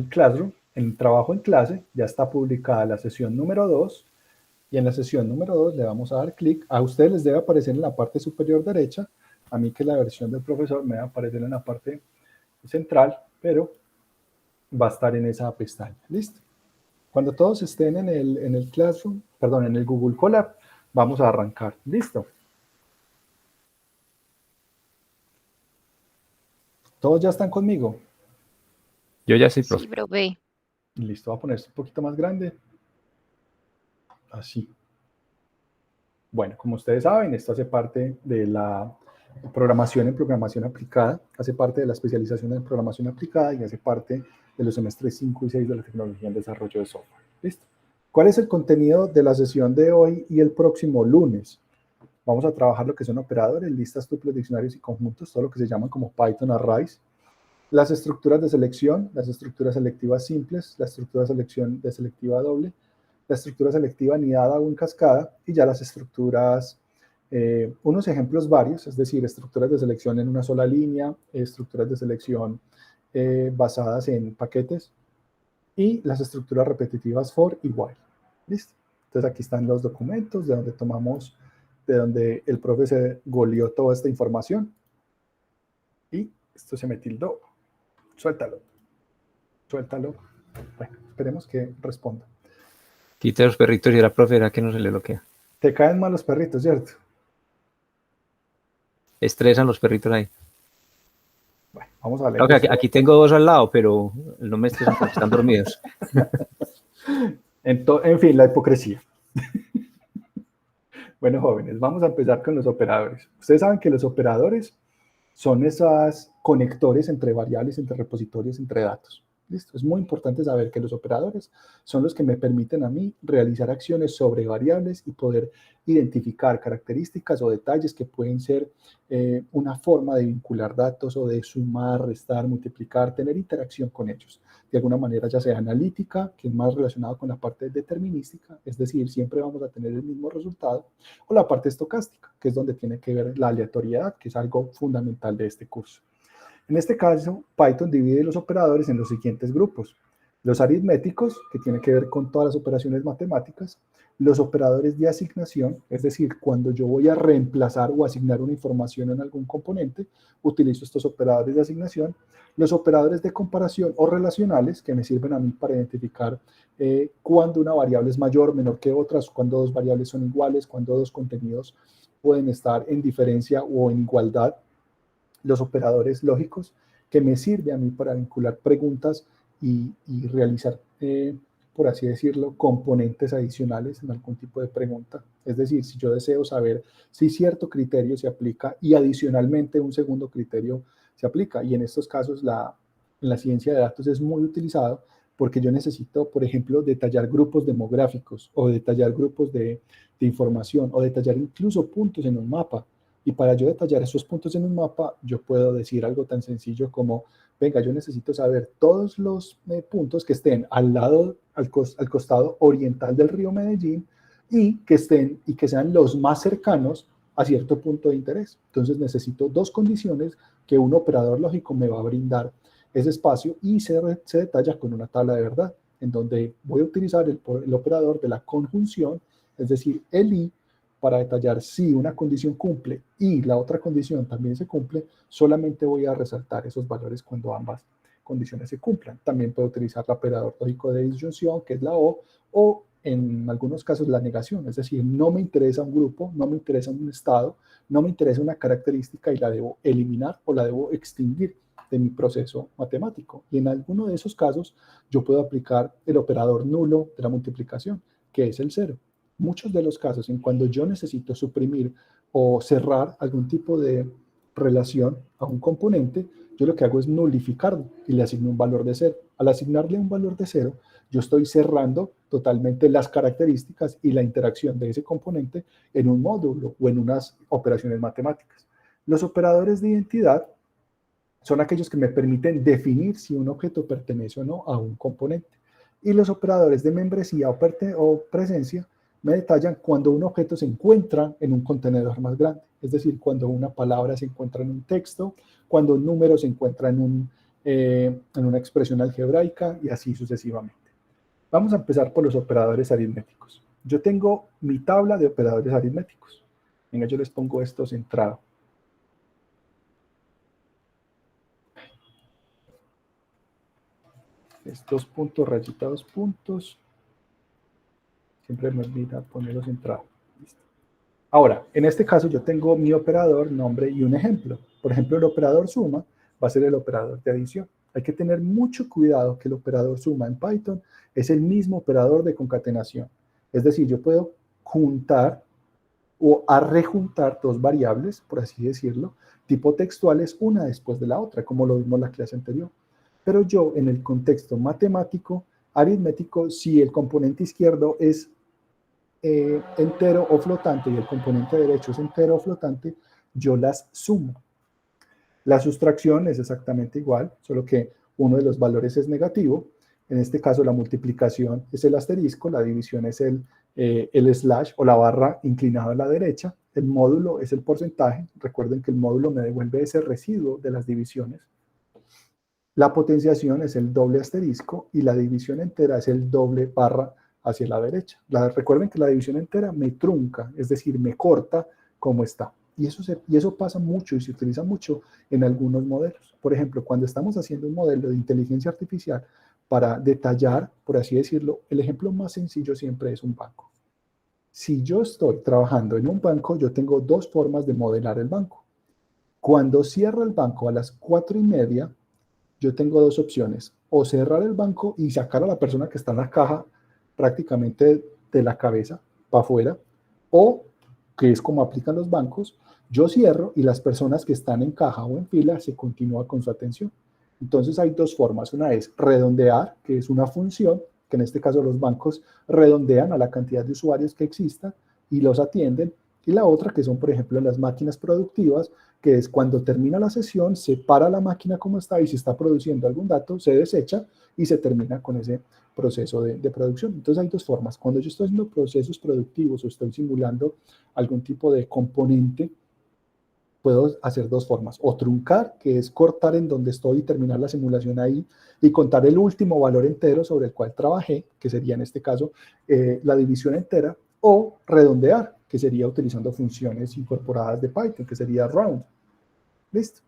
Classroom, en trabajo en clase, ya está publicada la sesión número 2 y en la sesión número 2 le vamos a dar clic. A ustedes les debe aparecer en la parte superior derecha, a mí que la versión del profesor me va a aparecer en la parte central, pero va a estar en esa pestaña. ¿Listo? Cuando todos estén en el Classroom, perdón, en el Google Colab, vamos a arrancar. ¿Listo? ¿Todos ya están conmigo? Yo ya soy profe. Sí, profe. Listo, voy a poner esto un poquito más grande. Así. Bueno, como ustedes saben, esto hace parte de la programación en programación aplicada, hace parte de la especialización en programación aplicada y hace parte de los semestres 5 y 6 de la tecnología en desarrollo de software. ¿Listo? ¿Cuál es el contenido de la sesión de hoy y el próximo lunes? Vamos a trabajar lo que son operadores, listas, tuples, diccionarios y conjuntos, todo lo que se llaman como Python arrays, las estructuras de selección, las estructuras selectivas simples, la estructura de selección de selectiva doble, la estructura selectiva anidada o en cascada y ya las estructuras, unos ejemplos varios, es decir, estructuras de selección en una sola línea, estructuras de selección basadas en paquetes y las estructuras repetitivas for y while. ¿Listo? Entonces aquí están los documentos de donde tomamos, de donde el profe se goleó toda esta información y esto se me tildó. Suéltalo. Suéltalo. Bueno, esperemos que responda. Quita los perritos y la profe era que no se le bloquea. Te caen mal los perritos, ¿cierto? Estresan los perritos ahí. Bueno, vamos a Claro leer. que aquí tengo dos al lado, pero no me estresan porque están dormidos. En fin, la hipocresía. Bueno, jóvenes, vamos a empezar con los operadores. Ustedes saben que los operadores son esos conectores entre variables, entre repositorios, entre datos. ¿Listo? Es muy importante saber que los operadores son los que me permiten a mí realizar acciones sobre variables y poder identificar características o detalles que pueden ser una forma de vincular datos o de sumar, restar, multiplicar, tener interacción con ellos. De alguna manera, ya sea analítica, que es más relacionado con la parte determinística, es decir, siempre vamos a tener el mismo resultado, o la parte estocástica, que es donde tiene que ver la aleatoriedad, que es algo fundamental de este curso. En este caso, Python divide los operadores en los siguientes grupos. Los aritméticos, que tienen que ver con todas las operaciones matemáticas. Los operadores de asignación, es decir, cuando yo voy a reemplazar o asignar una información en algún componente, utilizo estos operadores de asignación. Los operadores de comparación o relacionales, que me sirven a mí para identificar cuando una variable es mayor o menor que otras, cuando dos variables son iguales, cuando dos contenidos pueden estar en diferencia o en igualdad. Los operadores lógicos, que me sirve a mí para vincular preguntas y realizar, por así decirlo, componentes adicionales en algún tipo de pregunta. Es decir, si yo deseo saber si cierto criterio se aplica y adicionalmente un segundo criterio se aplica. Y en estos casos en la ciencia de datos es muy utilizado porque yo necesito, por ejemplo, detallar grupos demográficos o detallar grupos de información o detallar incluso puntos en un mapa. Y para yo detallar esos puntos en un mapa, yo puedo decir algo tan sencillo como, venga, yo necesito saber todos los puntos que estén al lado, al costado oriental del río Medellín y que estén y que sean los más cercanos a cierto punto de interés. Entonces necesito dos condiciones que un operador lógico me va a brindar ese espacio y se detalla con una tabla de verdad, en donde voy a utilizar el operador de la conjunción, es decir, el y, para detallar si una condición cumple y la otra condición también se cumple, solamente voy a resaltar esos valores cuando ambas condiciones se cumplan. También puedo utilizar el operador lógico de disyunción, que es la o en algunos casos la negación, es decir, no me interesa un grupo, no me interesa un estado, no me interesa una característica y la debo eliminar o la debo extinguir de mi proceso matemático. Y en alguno de esos casos yo puedo aplicar el operador nulo de la multiplicación, que es el cero. Muchos de los casos en cuando yo necesito suprimir o cerrar algún tipo de relación a un componente, yo lo que hago es nulificarlo y le asigno un valor de cero. Al asignarle un valor de cero, yo estoy cerrando totalmente las características y la interacción de ese componente en un módulo o en unas operaciones matemáticas. Los operadores de identidad son aquellos que me permiten definir si un objeto pertenece o no a un componente. Y los operadores de membresía o presencia me detallan cuando un objeto se encuentra en un contenedor más grande, es decir, cuando una palabra se encuentra en un texto, cuando un número se encuentra en en una expresión algebraica y así sucesivamente. Vamos a empezar por los operadores aritméticos. Yo tengo mi tabla de operadores aritméticos. Venga, yo les pongo esto centrado. Estos puntos, rayitas, puntos. Siempre me olvida ponerlos centrado. Listo. Ahora, en este caso yo tengo mi operador, nombre y un ejemplo. Por ejemplo, el operador suma va a ser el operador de adición. Hay que tener mucho cuidado que el operador suma en Python es el mismo operador de concatenación. Es decir, yo puedo juntar o rejuntar dos variables, por así decirlo, tipo textuales, una después de la otra, como lo vimos en la clase anterior. Pero yo, en el contexto matemático, aritmético, si el componente izquierdo es entero o flotante y el componente derecho es entero o flotante, yo las sumo. La sustracción es exactamente igual, solo que uno de los valores es negativo. En este caso, la multiplicación es el asterisco, la división es el slash o la barra inclinada a la derecha. El módulo es el porcentaje. Recuerden que el módulo me devuelve ese residuo de las divisiones. La potenciación es el doble asterisco y la división entera es el doble barra hacia la derecha. Recuerden que la división entera me trunca, es decir, me corta como está. Y eso pasa mucho y se utiliza mucho en algunos modelos. Por ejemplo, cuando estamos haciendo un modelo de inteligencia artificial para detallar, por así decirlo, el ejemplo más sencillo siempre es un banco. Si yo estoy trabajando en un banco, yo tengo dos formas de modelar el banco. Cuando cierro el banco a las 4:30, yo tengo dos opciones, o cerrar el banco y sacar a la persona que está en la caja prácticamente de la cabeza para afuera, o, que es como aplican los bancos, yo cierro y las personas que están en caja o en fila se continúa con su atención. Entonces hay dos formas, una es redondear, que es una función, que en este caso los bancos redondean a la cantidad de usuarios que existan y los atienden, y la otra que son, por ejemplo, las máquinas productivas, que es cuando termina la sesión, se para la máquina como está y si está produciendo algún dato, se desecha y se termina con ese proceso de producción. Entonces hay dos formas. Cuando yo estoy haciendo procesos productivos o estoy simulando algún tipo de componente, puedo hacer dos formas. O truncar, que es cortar en donde estoy y terminar la simulación ahí y contar el último valor entero sobre el cual trabajé, que sería en este caso la división entera, o redondear, que sería utilizando funciones incorporadas de Python, que sería round. ¿Listo?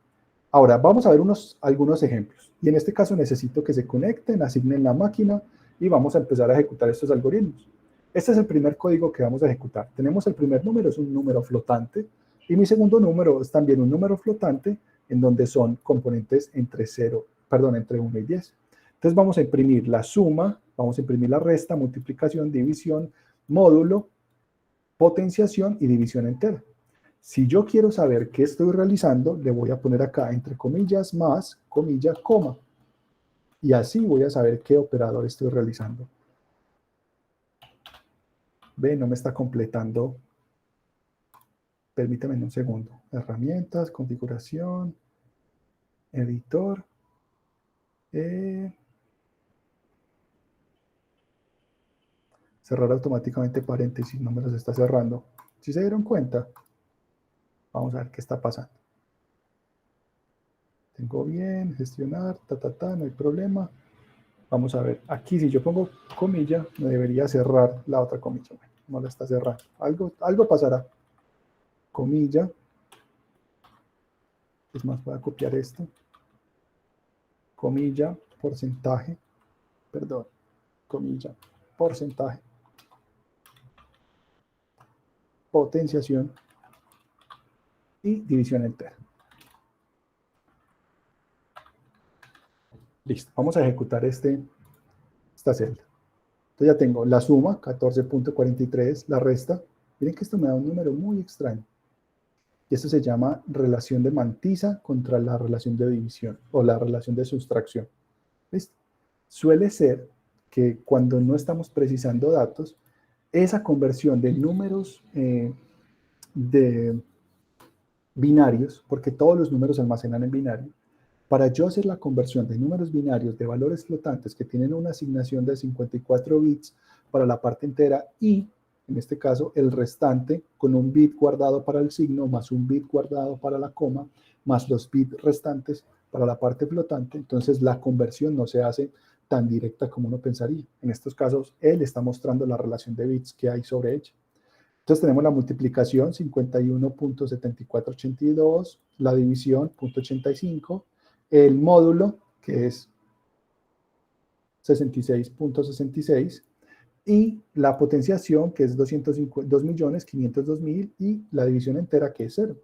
Ahora, vamos a ver algunos ejemplos. Y en este caso necesito que se conecten, asignen la máquina y vamos a empezar a ejecutar estos algoritmos. Este es el primer código que vamos a ejecutar. Tenemos el primer número, es un número flotante, y mi segundo número es también un número flotante, en donde son componentes entre 1 y 10. Entonces vamos a imprimir la suma, vamos a imprimir la resta, multiplicación, división, módulo, potenciación y división entera. Si yo quiero saber qué estoy realizando, le voy a poner acá entre comillas, más, comilla, coma. Y así voy a saber qué operador estoy realizando. Ve, no me está completando. Permítame un segundo. Herramientas, configuración, editor. Cerrar automáticamente paréntesis, no me los está cerrando. ¿Sí se dieron cuenta? Vamos a ver qué está pasando. Tengo bien, gestionar, no hay problema. Vamos a ver, aquí si yo pongo comilla, me debería cerrar la otra comilla. Bueno, no la está cerrando. Algo pasará. Comilla. Es más, voy a copiar esto. Comilla, porcentaje. Perdón. Comilla, porcentaje. Potenciación. Y división entera. Listo. Vamos a ejecutar esta celda. Entonces ya tengo la suma, 14.43, la resta. Miren que esto me da un número muy extraño. Y esto se llama relación de mantisa contra la relación de división o la relación de sustracción. ¿Listo? Suele ser que cuando no estamos precisando datos, esa conversión de números de binarios, porque todos los números se almacenan en binario, para yo hacer la conversión de números binarios de valores flotantes que tienen una asignación de 54 bits para la parte entera y, en este caso, el restante con un bit guardado para el signo, más un bit guardado para la coma, más los bits restantes para la parte flotante, entonces la conversión no se hace tan directa como uno pensaría. En estos casos, él está mostrando la relación de bits que hay sobre ella. Entonces tenemos la multiplicación 51.7482, la división 0.85, el módulo que es 66.66 y la potenciación que es 2.502.000 y la división entera que es 0.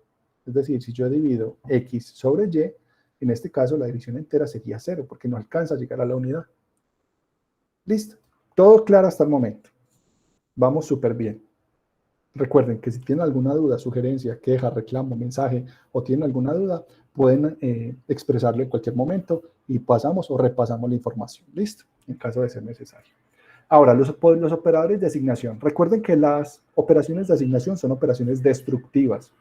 Es decir, si yo divido x sobre y, en este caso la división entera sería 0 porque no alcanza a llegar a la unidad. Listo. Todo claro hasta el momento. Vamos súper bien. Recuerden que si tienen alguna duda, sugerencia, queja, reclamo, mensaje o tienen alguna duda, pueden expresarlo en cualquier momento y pasamos o repasamos la información. Listo, en caso de ser necesario. Ahora, los operadores de asignación. Recuerden que las operaciones de asignación son operaciones destructivas.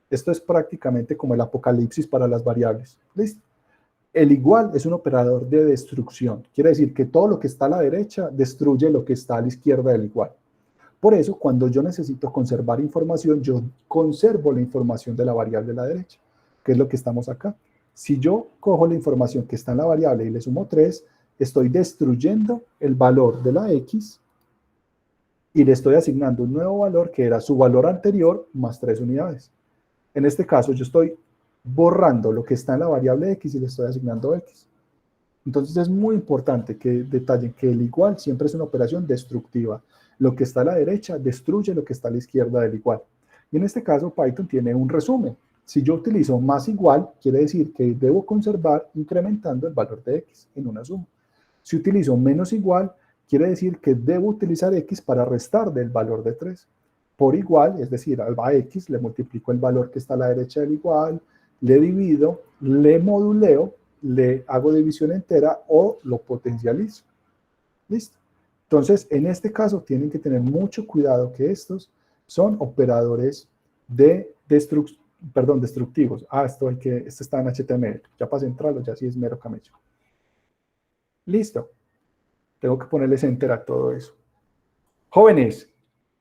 Esto es prácticamente como el apocalipsis para las variables. ¿Listo? El igual es un operador de destrucción. Quiere decir que todo lo que está a la derecha destruye lo que está a la izquierda del igual. Por eso, cuando yo necesito conservar información, yo conservo la información de la variable de la derecha, que es lo que estamos acá. Si yo cojo la información que está en la variable y le sumo 3, estoy destruyendo el valor de la x y le estoy asignando un nuevo valor que era su valor anterior más 3 unidades. En este caso, yo estoy borrando lo que está en la variable x y le estoy asignando x. Entonces es muy importante que detallen que el igual siempre es una operación destructiva. Lo que está a la derecha destruye lo que está a la izquierda del igual. Y en este caso Python tiene un resumen. Si yo utilizo más igual, quiere decir que debo conservar incrementando el valor de x en una suma. Si utilizo menos igual, quiere decir que debo utilizar x para restar del valor de 3. Por igual, es decir, a x le multiplico el valor que está a la derecha del igual, le divido, le moduleo, le hago división entera o lo potencializo. ¿Listo? Entonces, en este caso tienen que tener mucho cuidado que estos son operadores de destructivos. Esto está en HTML. Ya para centrarlo, ya sí es mero camello. Listo. Tengo que ponerles enter a todo eso. Jóvenes,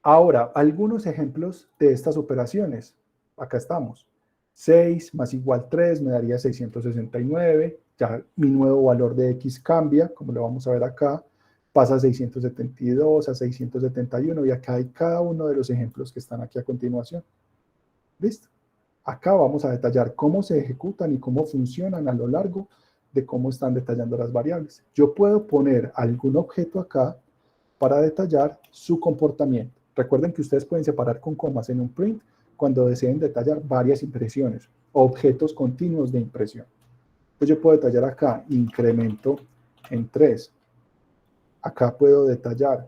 ahora, algunos ejemplos de estas operaciones. Acá estamos. 6 más igual 3 me daría 669. Ya mi nuevo valor de x cambia, como lo vamos a ver acá. Pasa a 672, a 671, y acá hay cada uno de los ejemplos que están aquí a continuación. ¿Listo? Acá vamos a detallar cómo se ejecutan y cómo funcionan a lo largo de cómo están detallando las variables. Yo puedo poner algún objeto acá para detallar su comportamiento. Recuerden que ustedes pueden separar con comas en un print cuando deseen detallar varias impresiones, objetos continuos de impresión. Entonces yo puedo detallar acá incremento en 3. Acá puedo detallar,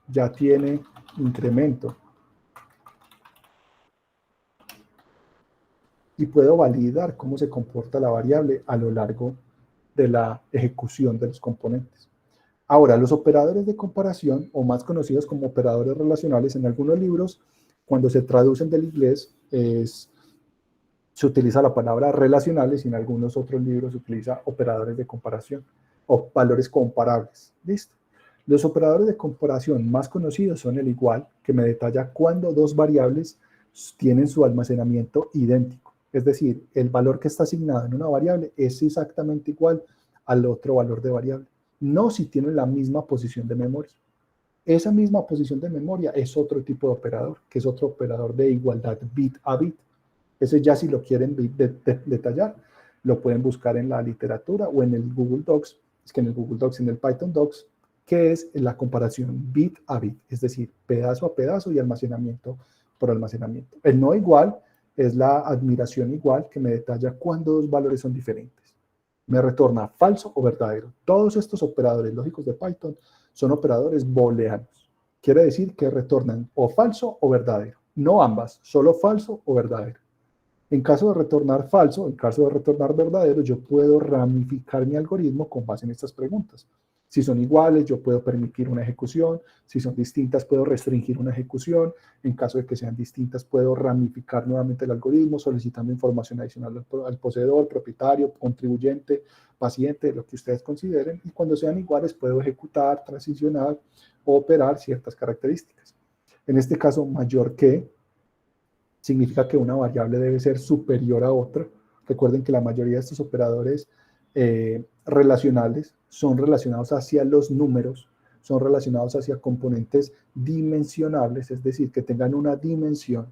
ya tiene incremento. Y puedo validar cómo se comporta la variable a lo largo de la ejecución de los componentes. Ahora, los operadores de comparación, o más conocidos como operadores relacionales, en algunos libros, cuando se traducen del inglés, se utiliza la palabra relacionales y en algunos otros libros se utiliza operadores de comparación o valores comparables. ¿Listo? Los operadores de comparación más conocidos son el igual, que me detalla cuando dos variables tienen su almacenamiento idéntico. Es decir, el valor que está asignado en una variable es exactamente igual al otro valor de variable. No si tienen la misma posición de memoria. Esa misma posición de memoria es otro tipo de operador, que es otro operador de igualdad bit a bit. Ese ya si lo quieren detallar, lo pueden buscar en la literatura o en el Google Docs. Es que en el Google Docs, en el Python Docs, que es la comparación bit a bit, es decir, pedazo a pedazo y almacenamiento por almacenamiento. El no igual es la admiración igual, que me detalla cuando dos valores son diferentes. Me retorna falso o verdadero. Todos estos operadores lógicos de Python son operadores booleanos. Quiere decir que retornan o falso o verdadero. No ambas, solo falso o verdadero. En caso de retornar falso, en caso de retornar verdadero, yo puedo ramificar mi algoritmo con base en estas preguntas. Si son iguales, yo puedo permitir una ejecución. Si son distintas, puedo restringir una ejecución. En caso de que sean distintas, puedo ramificar nuevamente el algoritmo solicitando información adicional al poseedor, propietario, contribuyente, paciente, lo que ustedes consideren. Y cuando sean iguales, puedo ejecutar, transicionar o operar ciertas características. En este caso, mayor que significa que una variable debe ser superior a otra. Recuerden que la mayoría de estos operadores relacionales son relacionados hacia los números, son relacionados hacia componentes dimensionables, es decir, que tengan una dimensión.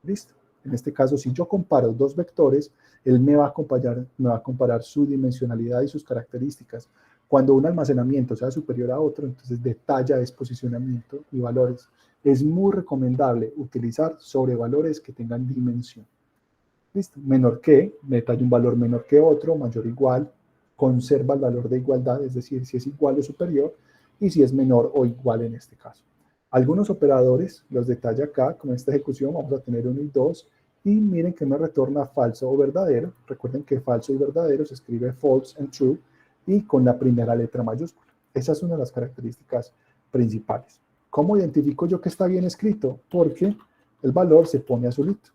¿Listo? En este caso, si yo comparo dos vectores, él me va a comparar su dimensionalidad y sus características. Cuando un almacenamiento sea superior a otro, entonces detalla es posicionamiento y valores. Es muy recomendable utilizar sobrevalores que tengan dimensión. ¿Listo? Menor que, detalla un valor menor que otro, mayor o igual, conserva el valor de igualdad, es decir, si es igual o superior, y si es menor o igual en este caso. Algunos operadores los detalla acá, con esta ejecución vamos a tener 1 y 2, y miren que me retorna falso o verdadero. Recuerden que falso y verdadero se escribe false and true, y con la primera letra mayúscula. Esa es una de las características principales. ¿Cómo identifico yo que está bien escrito? Porque el valor se pone azulito.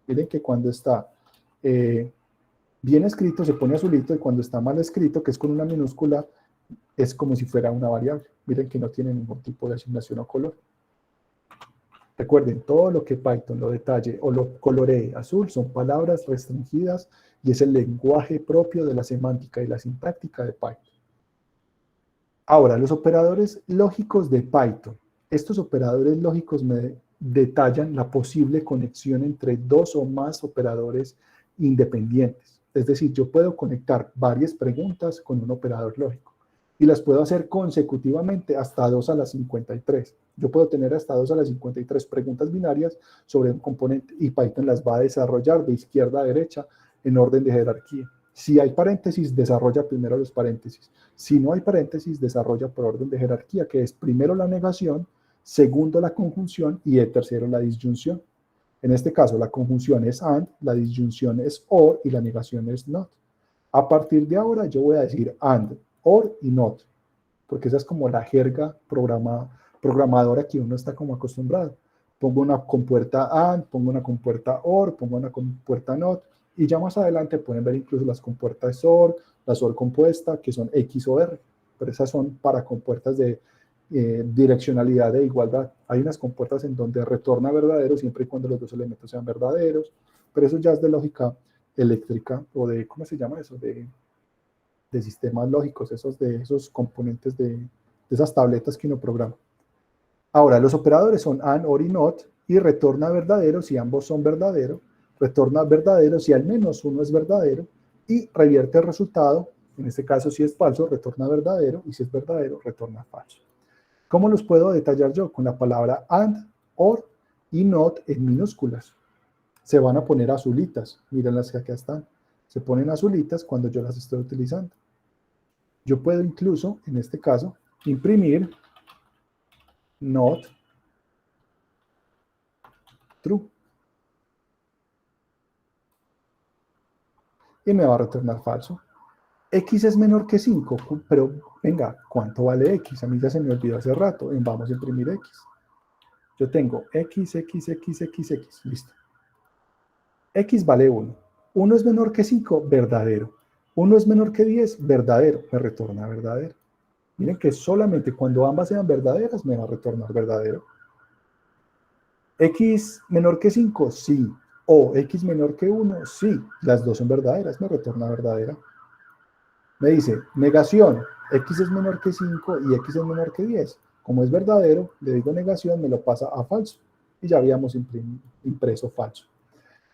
Miren que cuando está bien escrito se pone azulito, y cuando está mal escrito, que es con una minúscula, es como si fuera una variable. Miren que no tiene ningún tipo de asignación o color. Recuerden, todo lo que Python lo detalle o lo coloree azul son palabras restringidas y es el lenguaje propio de la semántica y la sintáctica de Python. Ahora, los operadores lógicos de Python. Estos operadores lógicos me detallan la posible conexión entre dos o más operadores independientes. Es decir, yo puedo conectar varias preguntas con un operador lógico y las puedo hacer consecutivamente hasta 2 a la 53. Yo puedo tener hasta 2 a la 53 preguntas binarias sobre un componente y Python las va a desarrollar de izquierda a derecha en orden de jerarquía. Si hay paréntesis, desarrolla primero los paréntesis. Si no hay paréntesis, desarrolla por orden de jerarquía, que es primero la negación, segundo la conjunción y el tercero la disyunción. En este caso, la conjunción es AND, la disyunción es OR y la negación es NOT. A partir de ahora, yo voy a decir AND, OR y NOT, porque esa es como la jerga programadora que uno está como acostumbrado. Pongo una compuerta AND, pongo una compuerta OR, pongo una compuerta NOT, y ya más adelante pueden ver incluso las compuertas OR, las OR compuesta, que son X o R, pero esas son para compuertas de direccionalidad de igualdad. Hay unas compuertas en donde retorna verdadero siempre y cuando los dos elementos sean verdaderos, pero eso ya es de lógica eléctrica o de, ¿cómo se llama eso? De sistemas lógicos, esos componentes de esas tabletas que uno programa. Ahora, los operadores son AND, OR y NOT, y retorna verdadero si ambos son verdaderos, retorna verdadero si al menos uno es verdadero, y revierte el resultado. En este caso, si es falso, retorna verdadero, y si es verdadero, retorna falso. ¿Cómo los puedo detallar yo? Con la palabra AND, OR y NOT en minúsculas. Se van a poner azulitas. Miren las que acá están. Se ponen azulitas cuando yo las estoy utilizando. Yo puedo incluso, en este caso, imprimir NOT true. Y me va a retornar falso. X es menor que 5, pero venga, ¿cuánto vale X? A mí ya se me olvidó hace rato. Vamos a imprimir X. Yo tengo X, listo. X vale 1. 1 es menor que 5, verdadero. 1 es menor que 10, verdadero. Me retorna verdadero. Miren que solamente cuando ambas sean verdaderas me va a retornar verdadero. X menor que 5, sí. O X menor que 1, sí. Las dos son verdaderas, me retorna verdadera. Me dice, negación, X es menor que 5 y X es menor que 10. Como es verdadero, le digo negación, me lo pasa a falso. Y ya habíamos impreso falso.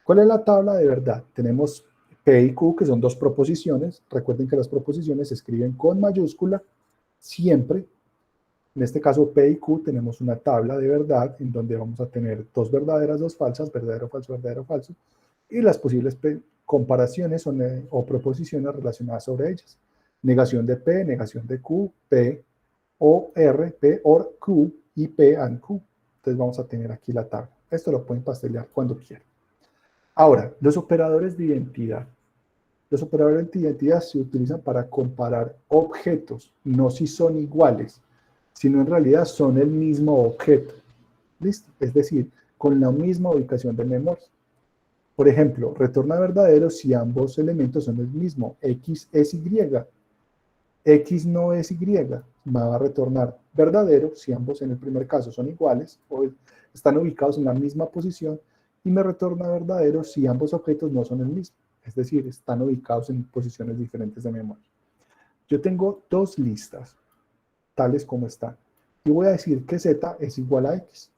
¿Cuál es la tabla de verdad? Tenemos P y Q, que son dos proposiciones. Recuerden que las proposiciones se escriben con mayúscula siempre. En este caso, P y Q, tenemos una tabla de verdad en donde vamos a tener dos verdaderas, dos falsas, verdadero, falso. Y las posibles comparaciones o proposiciones relacionadas sobre ellas. Negación de P, negación de Q, P, O, R, P, OR, Q y P and Q. Entonces vamos a tener aquí la tabla. Esto lo pueden pastelear cuando quieran. Ahora, los operadores de identidad. Los operadores de identidad se utilizan para comparar objetos, no si son iguales, sino en realidad son el mismo objeto. ¿Listo? Es decir, con la misma ubicación de memoria. Por ejemplo, retorna verdadero si ambos elementos son el mismo. X es Y. X no es Y. Va a retornar verdadero si ambos en el primer caso son iguales o están ubicados en la misma posición. y me retorna verdadero si ambos objetos no son el mismo, es decir, están ubicados en posiciones diferentes de memoria. Yo tengo dos listas, tales como están, y voy a decir que z es igual a x.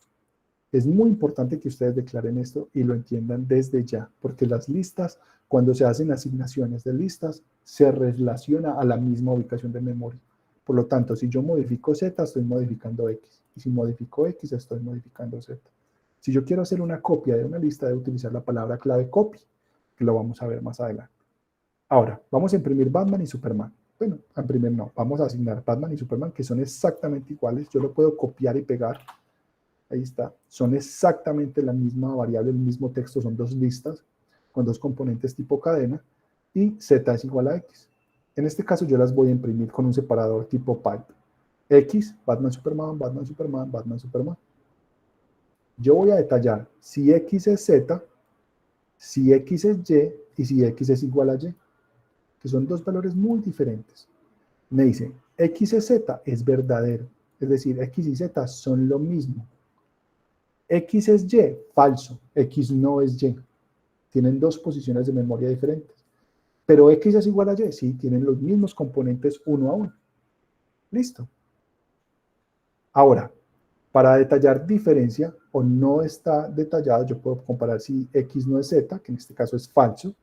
Es muy importante que ustedes declaren esto y lo entiendan desde ya, porque las listas, cuando se hacen asignaciones de listas, se relaciona a la misma ubicación de memoria. Por lo tanto, si yo modifico z, estoy modificando x. Y si modifico x, estoy modificando z. Si yo quiero hacer una copia de una lista, debo utilizar la palabra clave copy, que lo vamos a ver más adelante. Ahora, vamos a imprimir Batman y Superman. Bueno, a imprimir no, vamos a asignar Batman y Superman, que son exactamente iguales. Yo lo puedo copiar y pegar. Ahí está. Son exactamente la misma variable, el mismo texto. Son dos listas con dos componentes tipo cadena. Y z es igual a x. En este caso yo las voy a imprimir con un separador tipo pipe. X, Batman, Superman, Batman, Superman, Batman, Superman. Yo voy a detallar si x es z, si x es y y si x es igual a y, que son dos valores muy diferentes. Me dice, x es z es verdadero, es decir, x y z son lo mismo. X es y, falso, x no es y. Tienen dos posiciones de memoria diferentes. Pero x es igual a y, sí, tienen los mismos componentes uno a uno. Listo. Ahora, para detallar diferencia o no está detallado, yo puedo comparar si x no es z, que en este caso es falso,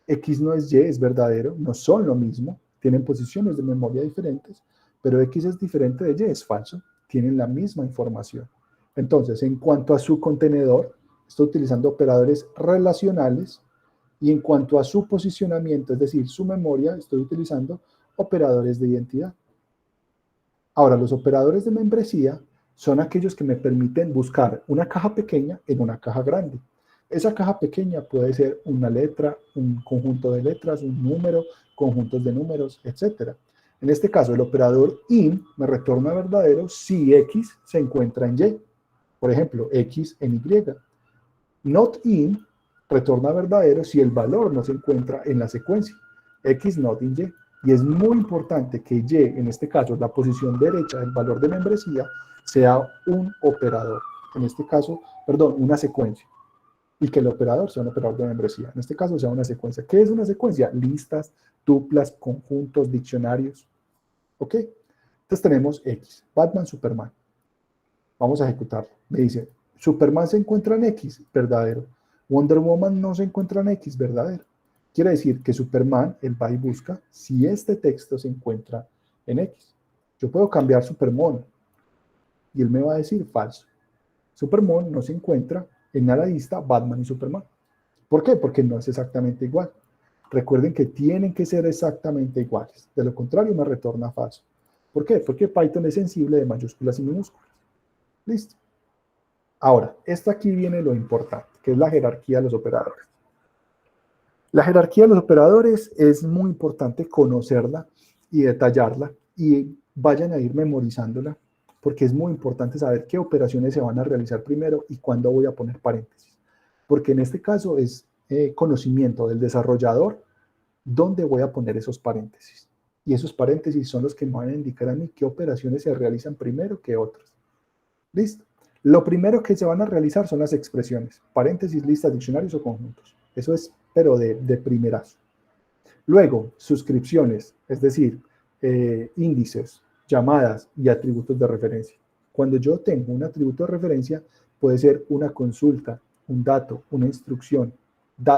x no es y, es verdadero, no son lo mismo, tienen posiciones de memoria diferentes, pero x es diferente de y, es falso, tienen la misma información. Entonces, en cuanto a su contenedor, estoy utilizando operadores relacionales y en cuanto a su posicionamiento, es decir, su memoria, estoy utilizando operadores de identidad. Ahora, los operadores de membresía son aquellos que me permiten buscar una caja pequeña en una caja grande. Esa caja pequeña puede ser una letra, un conjunto de letras, un número, conjuntos de números, etc. En este caso, el operador IN me retorna verdadero si X se encuentra en Y. Por ejemplo, X en Y. Not IN retorna verdadero si el valor no se encuentra en la secuencia. X not in Y. Y es muy importante que Y, en este caso, la posición derecha del valor de membresía, sea un operador. En este caso, perdón, una secuencia. Y que el operador sea un operador de membresía. En este caso, sea una secuencia. ¿Qué es una secuencia? Listas, tuplas, conjuntos, diccionarios. ¿Ok? Entonces tenemos X. Batman, Superman. Vamos a ejecutarlo. Me dice, Superman se encuentra en X, verdadero. Wonder Woman no se encuentra en X, verdadero. Quiere decir que Superman, él va y busca si este texto se encuentra en X. Yo puedo cambiar Superman y él me va a decir falso. Superman no se encuentra en la lista Batman y Superman. ¿Por qué? Porque no es exactamente igual. Recuerden que tienen que ser exactamente iguales. De lo contrario, me retorna falso. ¿Por qué? Porque Python es sensible de mayúsculas y minúsculas. Listo. Ahora, esto aquí viene lo importante, que es la jerarquía de los operadores. La jerarquía de los operadores es muy importante conocerla y detallarla y vayan a ir memorizándola porque es muy importante saber qué operaciones se van a realizar primero y cuándo voy a poner paréntesis. Porque en este caso es conocimiento del desarrollador dónde voy a poner esos paréntesis. Y esos paréntesis son los que me van a indicar a mí qué operaciones se realizan primero que otras. ¿Listo? Lo primero que se van a realizar son las expresiones, paréntesis, listas, diccionarios o conjuntos. Eso es, pero de primerazo. Luego, suscripciones, es decir, índices, llamadas y atributos de referencia. Cuando yo tengo un atributo de referencia, puede ser una consulta, un dato, una instrucción.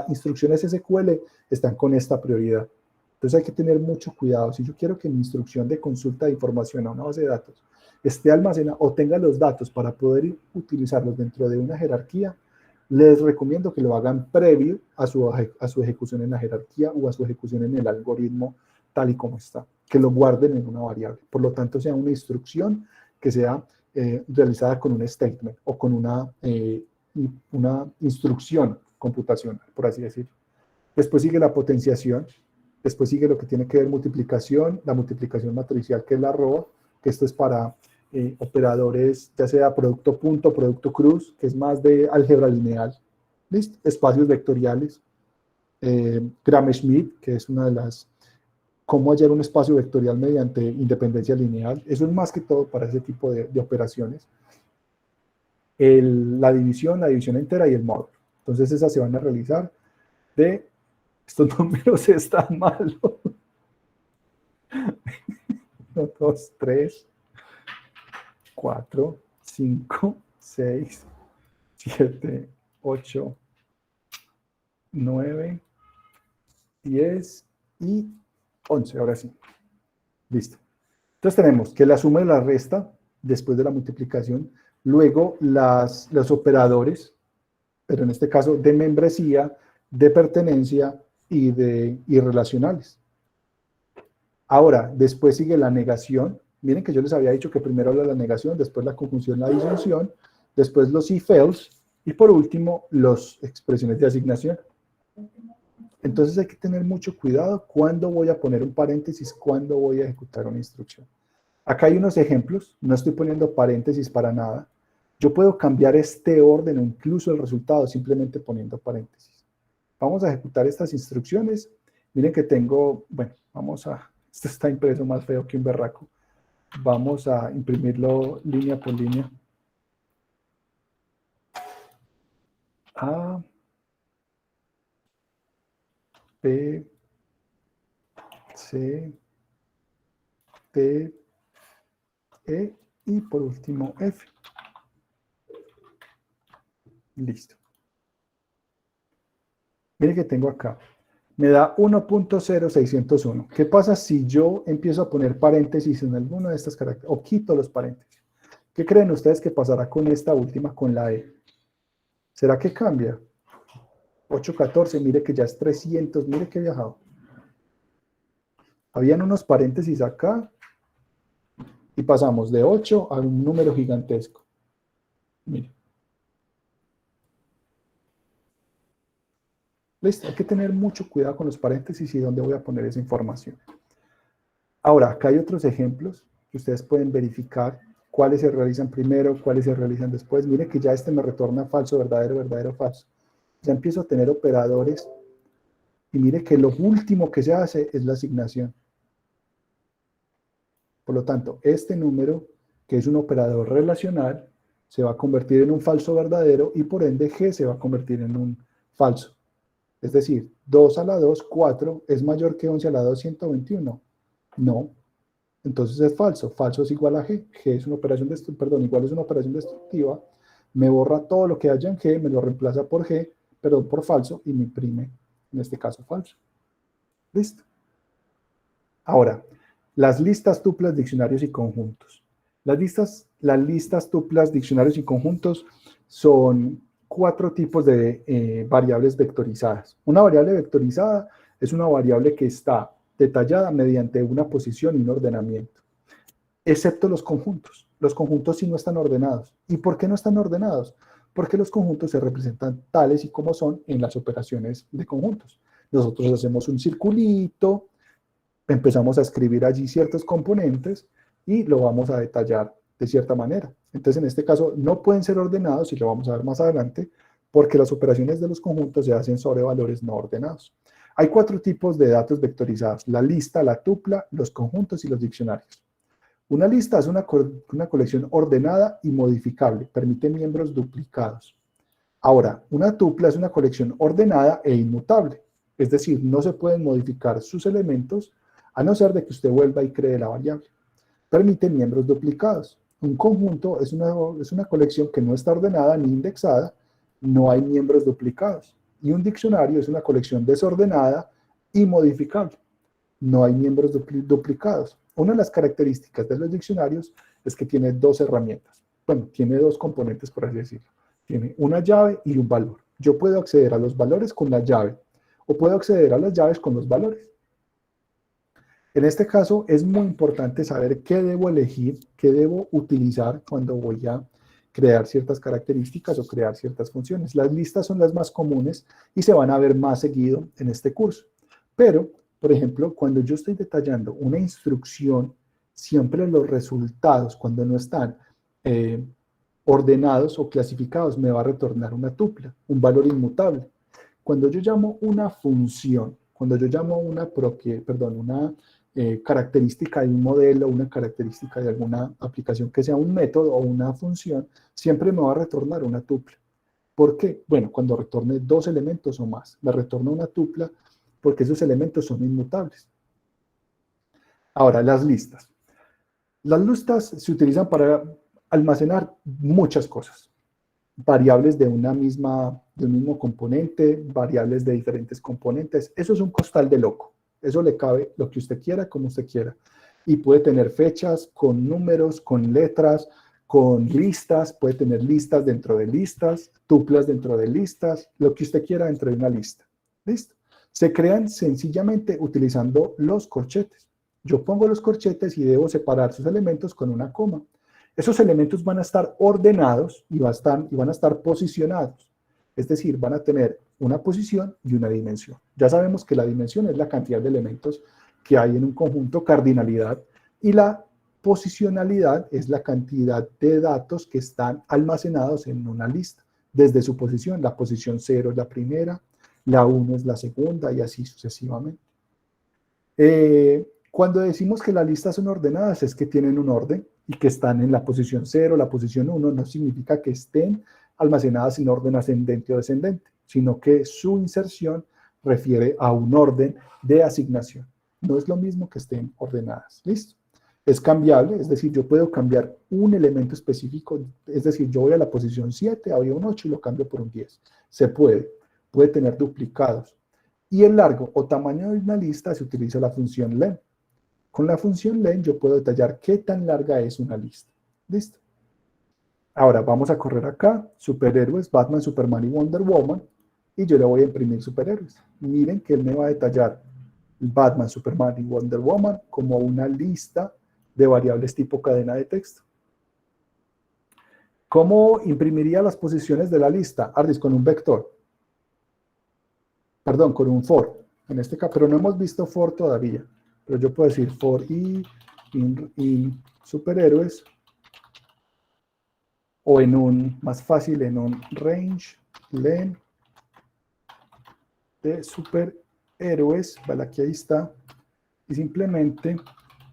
Instrucciones SQL están con esta prioridad. Entonces hay que tener mucho cuidado. Si yo quiero que mi instrucción de consulta de información a una base de datos esté almacenada o tenga los datos para poder utilizarlos dentro de una jerarquía, les recomiendo que lo hagan previo a su ejecución en la jerarquía o a su ejecución en el algoritmo tal y como está, que lo guarden en una variable. Por lo tanto, sea una instrucción que sea realizada con un statement o con una instrucción computacional, por así decirlo. Después sigue la potenciación, después sigue lo que tiene que ver multiplicación, la multiplicación matricial, que es la arroba, que esto es para operadores, ya sea producto punto, producto cruz, que es más de álgebra lineal, ¿listo? Espacios vectoriales, Gram-Schmidt, que es una de las, cómo hallar un espacio vectorial mediante independencia lineal, eso es más que todo para ese tipo de operaciones. La división entera y el módulo. Entonces esas se van a realizar de, estos números están malos. 1, 2, 3, 4, 5, 6, 7, 8, 9, 10 y 11. Ahora sí. Listo. Entonces tenemos que la suma y la resta, después de la multiplicación, luego los operadores, pero en este caso de membresía, de pertenencia y relacionales. Ahora, después sigue la negación. Miren que yo les había dicho que primero la negación, después la conjunción, la disyunción, después los if-else y por último las expresiones de asignación. Entonces hay que tener mucho cuidado cuándo voy a poner un paréntesis, cuándo voy a ejecutar una instrucción. Acá hay unos ejemplos, no estoy poniendo paréntesis para nada. Yo puedo cambiar este orden o incluso el resultado simplemente poniendo paréntesis. Vamos a ejecutar estas instrucciones. Miren que tengo, bueno, esto está impreso más feo que un berraco. Vamos a imprimirlo línea por línea. A, B, C, D, E y por último F. Listo. Miren que tengo acá. Me da 1.0601. ¿Qué pasa si yo empiezo a poner paréntesis en alguno de estas caracteres? O quito los paréntesis. ¿Qué creen ustedes que pasará con esta última, con la E? ¿Será que cambia? 814, mire que ya es 300, mire que he viajado. Habían unos paréntesis acá y pasamos de 8 a un número gigantesco. Mire. Listo, hay que tener mucho cuidado con los paréntesis y dónde voy a poner esa información. Ahora, acá hay otros ejemplos que ustedes pueden verificar cuáles se realizan primero, cuáles se realizan después. Mire que ya este me retorna falso, verdadero, verdadero, falso. Ya empiezo a tener operadores y mire que lo último que se hace es la asignación. Por lo tanto, este número, que es un operador relacional, se va a convertir en un falso verdadero y por ende G se va a convertir en un falso. Es decir, 2 a la 2, 4, ¿es mayor que 11 a la 2, 121? No. Entonces es falso. Falso es igual a G. G es una operación igual es una operación destructiva. Me borra todo lo que haya en G, me lo reemplaza por G, perdón, por falso y me imprime, en este caso, falso. Listo. Ahora, las listas, tuplas, diccionarios y conjuntos. Las listas, tuplas, diccionarios y conjuntos son 4 tipos de variables vectorizadas. Una variable vectorizada es una variable que está detallada mediante una posición y un ordenamiento, excepto los conjuntos. Los conjuntos sí no están ordenados. ¿Y por qué no están ordenados? Porque los conjuntos se representan tales y como son en las operaciones de conjuntos. Nosotros hacemos un circulito, empezamos a escribir allí ciertos componentes y lo vamos a detallar de cierta manera. Entonces, en este caso, no pueden ser ordenados, y lo vamos a ver más adelante, porque las operaciones de los conjuntos se hacen sobre valores no ordenados. Hay 4 tipos de datos vectorizados: la lista, la tupla, los conjuntos y los diccionarios. Una lista es una colección ordenada y modificable, permite miembros duplicados. Ahora, una tupla es una colección ordenada e inmutable, es decir, no se pueden modificar sus elementos a no ser de que usted vuelva y cree la variable. Permite miembros duplicados. Un conjunto es una colección que no está ordenada ni indexada, no hay miembros duplicados. Y un diccionario es una colección desordenada y modificable, no hay miembros duplicados. Una de las características de los diccionarios es que tiene 2 herramientas. Bueno, tiene 2 componentes, por así decirlo. Tiene una llave y un valor. Yo puedo acceder a los valores con la llave o puedo acceder a las llaves con los valores. En este caso es muy importante saber qué debo elegir, qué debo utilizar cuando voy a crear ciertas características o crear ciertas funciones. Las listas son las más comunes y se van a ver más seguido en este curso. Pero, por ejemplo, cuando yo estoy detallando una instrucción, siempre los resultados, cuando no están ordenados o clasificados, me va a retornar una tupla, un valor inmutable. Cuando yo llamo una función, cuando yo llamo una característica de un modelo, una característica de alguna aplicación que sea un método o una función, siempre me va a retornar una tupla. ¿Por qué? Bueno, cuando retorne 2 elementos o más, me retorna una tupla porque esos elementos son inmutables. Ahora, las listas. Las listas se utilizan para almacenar muchas cosas. Variables de un mismo componente, variables de diferentes componentes. Eso es un costal de loco. Eso le cabe lo que usted quiera, como usted quiera. Y puede tener fechas con números, con letras, con listas. Puede tener listas dentro de listas, tuplas dentro de listas, lo que usted quiera dentro de una lista. ¿Listo? Se crean sencillamente utilizando los corchetes. Yo pongo los corchetes y debo separar sus elementos con una coma. Esos elementos van a estar ordenados y van a estar posicionados. Es decir, van a tener una posición y una dimensión. Ya sabemos que la dimensión es la cantidad de elementos que hay en un conjunto, cardinalidad, y la posicionalidad es la cantidad de datos que están almacenados en una lista, desde su posición. La posición 0 es la primera, la 1 es la segunda y así sucesivamente. Cuando decimos que las listas son ordenadas es que tienen un orden y que están en la posición 0, la posición 1, no significa que estén almacenadas en orden ascendente o descendente, sino que su inserción refiere a un orden de asignación. No es lo mismo que estén ordenadas. ¿Listo? Es cambiable, es decir, yo puedo cambiar un elemento específico, es decir, yo voy a la posición 7, había un 8 y lo cambio por un 10. Se puede. Puede tener duplicados. Y el largo o tamaño de una lista se utiliza la función len. Con la función len yo puedo detallar qué tan larga es una lista. ¿Listo? Ahora vamos a correr acá, superhéroes, Batman, Superman y Wonder Woman, y yo le voy a imprimir superhéroes. Miren que él me va a detallar Batman, Superman y Wonder Woman como una lista de variables tipo cadena de texto. ¿Cómo imprimiría las posiciones de la lista? Ardis, con un vector. Perdón, con un for. En este caso, pero no hemos visto for todavía. Pero yo puedo decir for i in superhéroes, o en un, más fácil, en un range len de superhéroes, vale, aquí ahí está, y simplemente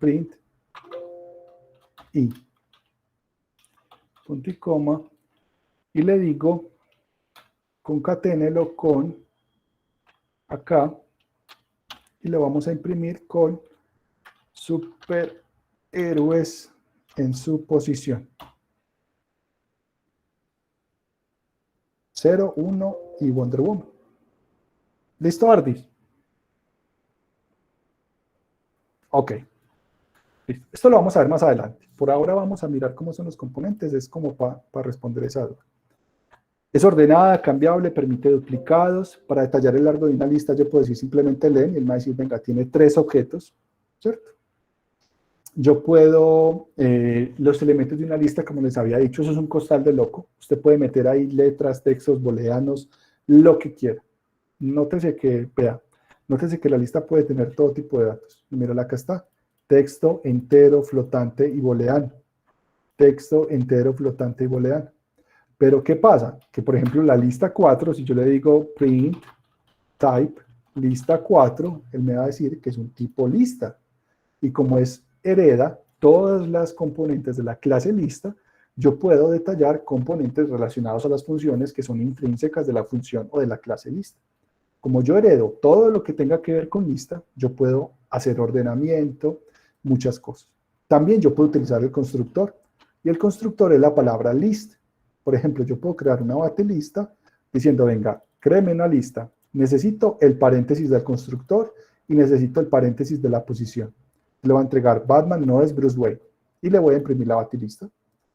print i, punto y coma, y le digo, concaténelo con acá, y lo vamos a imprimir con superhéroes en su posición. 0, 1 y Wonder Woman. ¿Listo, Ardis? Ok. Listo. Esto lo vamos a ver más adelante. Por ahora vamos a mirar cómo son los componentes. Es como para responder esa duda. Es ordenada, cambiable, permite duplicados. Para detallar el largo de una lista yo puedo decir simplemente len y él me va a decir, venga, tiene 3 objetos, ¿cierto? Yo puedo, los elementos de una lista, como les había dicho, eso es un costal de loco. Usted puede meter ahí letras, textos, booleanos, lo que quiera. Nótese que, vea, nótese que la lista puede tener todo tipo de datos. Y mira, acá está. Texto, entero, flotante y booleano. Texto, entero, flotante y booleano. Pero ¿qué pasa? Que por ejemplo la lista 4, si yo le digo print type lista 4, él me va a decir que es un tipo lista. Y como es hereda todas las componentes de la clase lista, yo puedo detallar componentes relacionados a las funciones que son intrínsecas de la función o de la clase lista. Como yo heredo todo lo que tenga que ver con lista, yo puedo hacer ordenamiento, muchas cosas. También yo puedo utilizar el constructor. Y el constructor es la palabra list. Por ejemplo, yo puedo crear una batilista diciendo, venga, créeme una lista. Necesito el paréntesis del constructor y necesito el paréntesis de la posición. Le voy a entregar Batman no es Bruce Wayne. Y le voy a imprimir la batilista.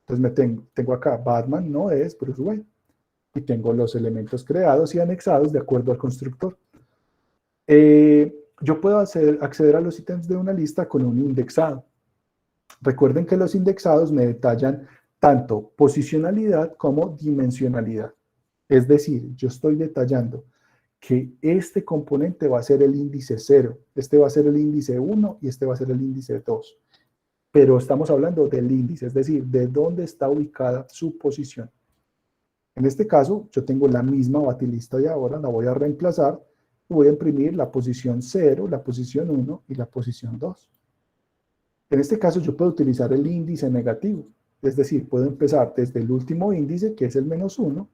Entonces tengo acá, Batman no es Bruce Wayne. Y tengo los elementos creados y anexados de acuerdo al constructor. Yo puedo acceder a los ítems de una lista con un indexado. Recuerden que los indexados me detallan tanto posicionalidad como dimensionalidad. Es decir, yo estoy detallando que este componente va a ser el índice 0, este va a ser el índice 1 y este va a ser el índice 2. Pero estamos hablando del índice, es decir, de dónde está ubicada su posición. En este caso, yo tengo la misma batilista de ahora, la voy a reemplazar y voy a imprimir la posición 0, la posición 1 y la posición 2. En este caso, yo puedo utilizar el índice negativo, es decir, puedo empezar desde el último índice, que es el -1,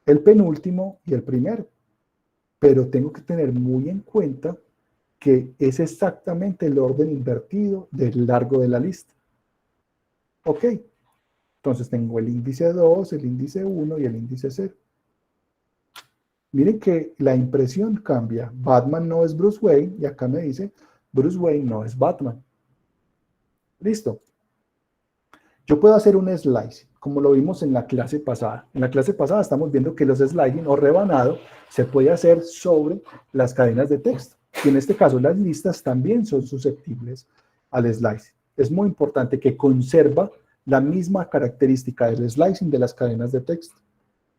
el penúltimo y el primero. Pero tengo que tener muy en cuenta que es exactamente el orden invertido del largo de la lista. Ok, entonces tengo el índice 2, el índice 1 y el índice 0. Miren que la impresión cambia. Batman no es Bruce Wayne y acá me dice Bruce Wayne no es Batman. Listo. Yo puedo hacer un slice, como lo vimos en la clase pasada. En la clase pasada estamos viendo que los sliding o rebanado se puede hacer sobre las cadenas de texto. Y en este caso las listas también son susceptibles al slice. Es muy importante que conserva la misma característica del slicing de las cadenas de texto.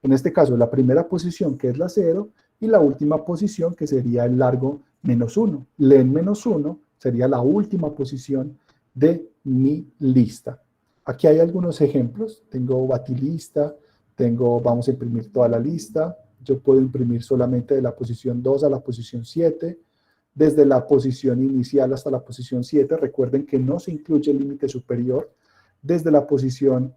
En este caso, la primera posición, que es la 0, y la última posición, que sería el largo -1. Len -1 sería la última posición de mi lista. Aquí hay algunos ejemplos. Tengo batilista, vamos a imprimir toda la lista. Yo puedo imprimir solamente de la posición 2 a la posición 7. Desde la posición inicial hasta la posición 7. Recuerden que no se incluye el límite superior. Desde la posición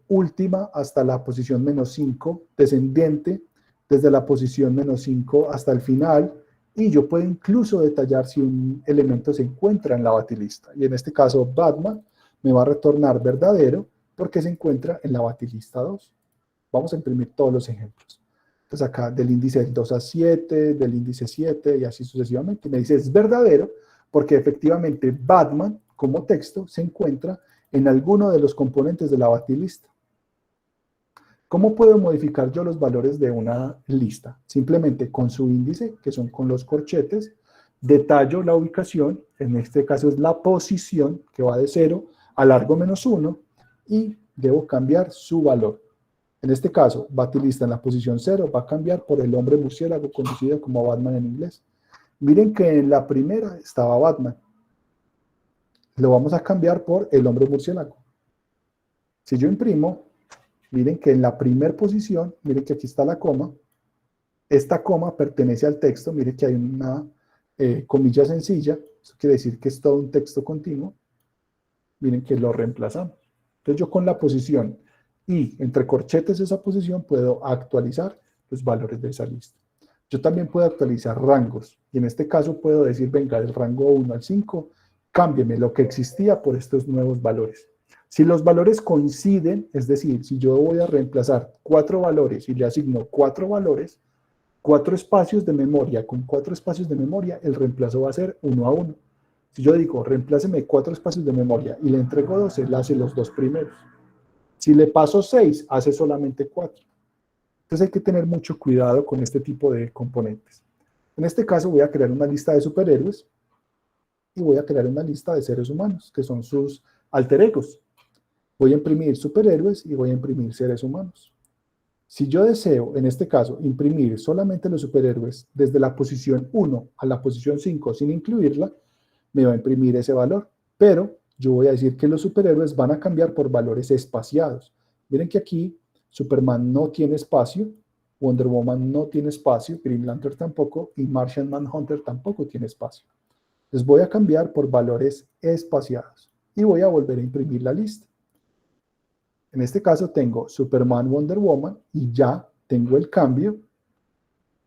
última hasta la posición -5, descendiente, desde la posición -5 hasta el final, y yo puedo incluso detallar si un elemento se encuentra en la batilista. Y en este caso, Batman me va a retornar verdadero porque se encuentra en la batilista 2. Vamos a imprimir todos los ejemplos. Entonces acá del índice 2 a 7, del índice 7 y así sucesivamente. Me dice es verdadero porque efectivamente Batman como texto se encuentra en alguno de los componentes de la batilista. ¿Cómo puedo modificar yo los valores de una lista? Simplemente con su índice, que son con los corchetes, detallo la ubicación, en este caso es la posición, que va de 0 a largo -1, y debo cambiar su valor. En este caso, batilista en la posición 0 va a cambiar por el hombre murciélago, conocido como Batman en inglés. Miren que en la primera estaba Batman. Lo vamos a cambiar por el hombre murciélago. Si yo imprimo, miren que en la primera posición, miren que aquí está la coma. Esta coma pertenece al texto. Miren que hay una comilla sencilla. Eso quiere decir que es todo un texto continuo. Miren que lo reemplazamos. Entonces yo con la posición y entre corchetes esa posición puedo actualizar los valores de esa lista. Yo también puedo actualizar rangos. Y en este caso puedo decir, venga, del rango 1 al 5, cámbieme lo que existía por estos nuevos valores. Si los valores coinciden, es decir, si yo voy a reemplazar 4 valores y le asigno 4 valores, 4 espacios de memoria, con 4 espacios de memoria, el reemplazo va a ser 1 a 1. Si yo digo, reempláceme 4 espacios de memoria y le entrego 12, él hace los 2 primeros. Si le paso 6, hace solamente 4. Entonces hay que tener mucho cuidado con este tipo de componentes. En este caso voy a crear una lista de superhéroes y voy a crear una lista de seres humanos, que son sus alter egos. Voy a imprimir superhéroes y voy a imprimir seres humanos. Si yo deseo, en este caso, imprimir solamente los superhéroes desde la posición 1 a la posición 5 sin incluirla, me va a imprimir ese valor. Pero yo voy a decir que los superhéroes van a cambiar por valores espaciados. Miren que aquí Superman no tiene espacio, Wonder Woman no tiene espacio, Green Lantern tampoco, y Martian Manhunter tampoco tiene espacio. Les voy a cambiar por valores espaciados y voy a volver a imprimir la lista. En este caso tengo Superman, Wonder Woman y ya tengo el cambio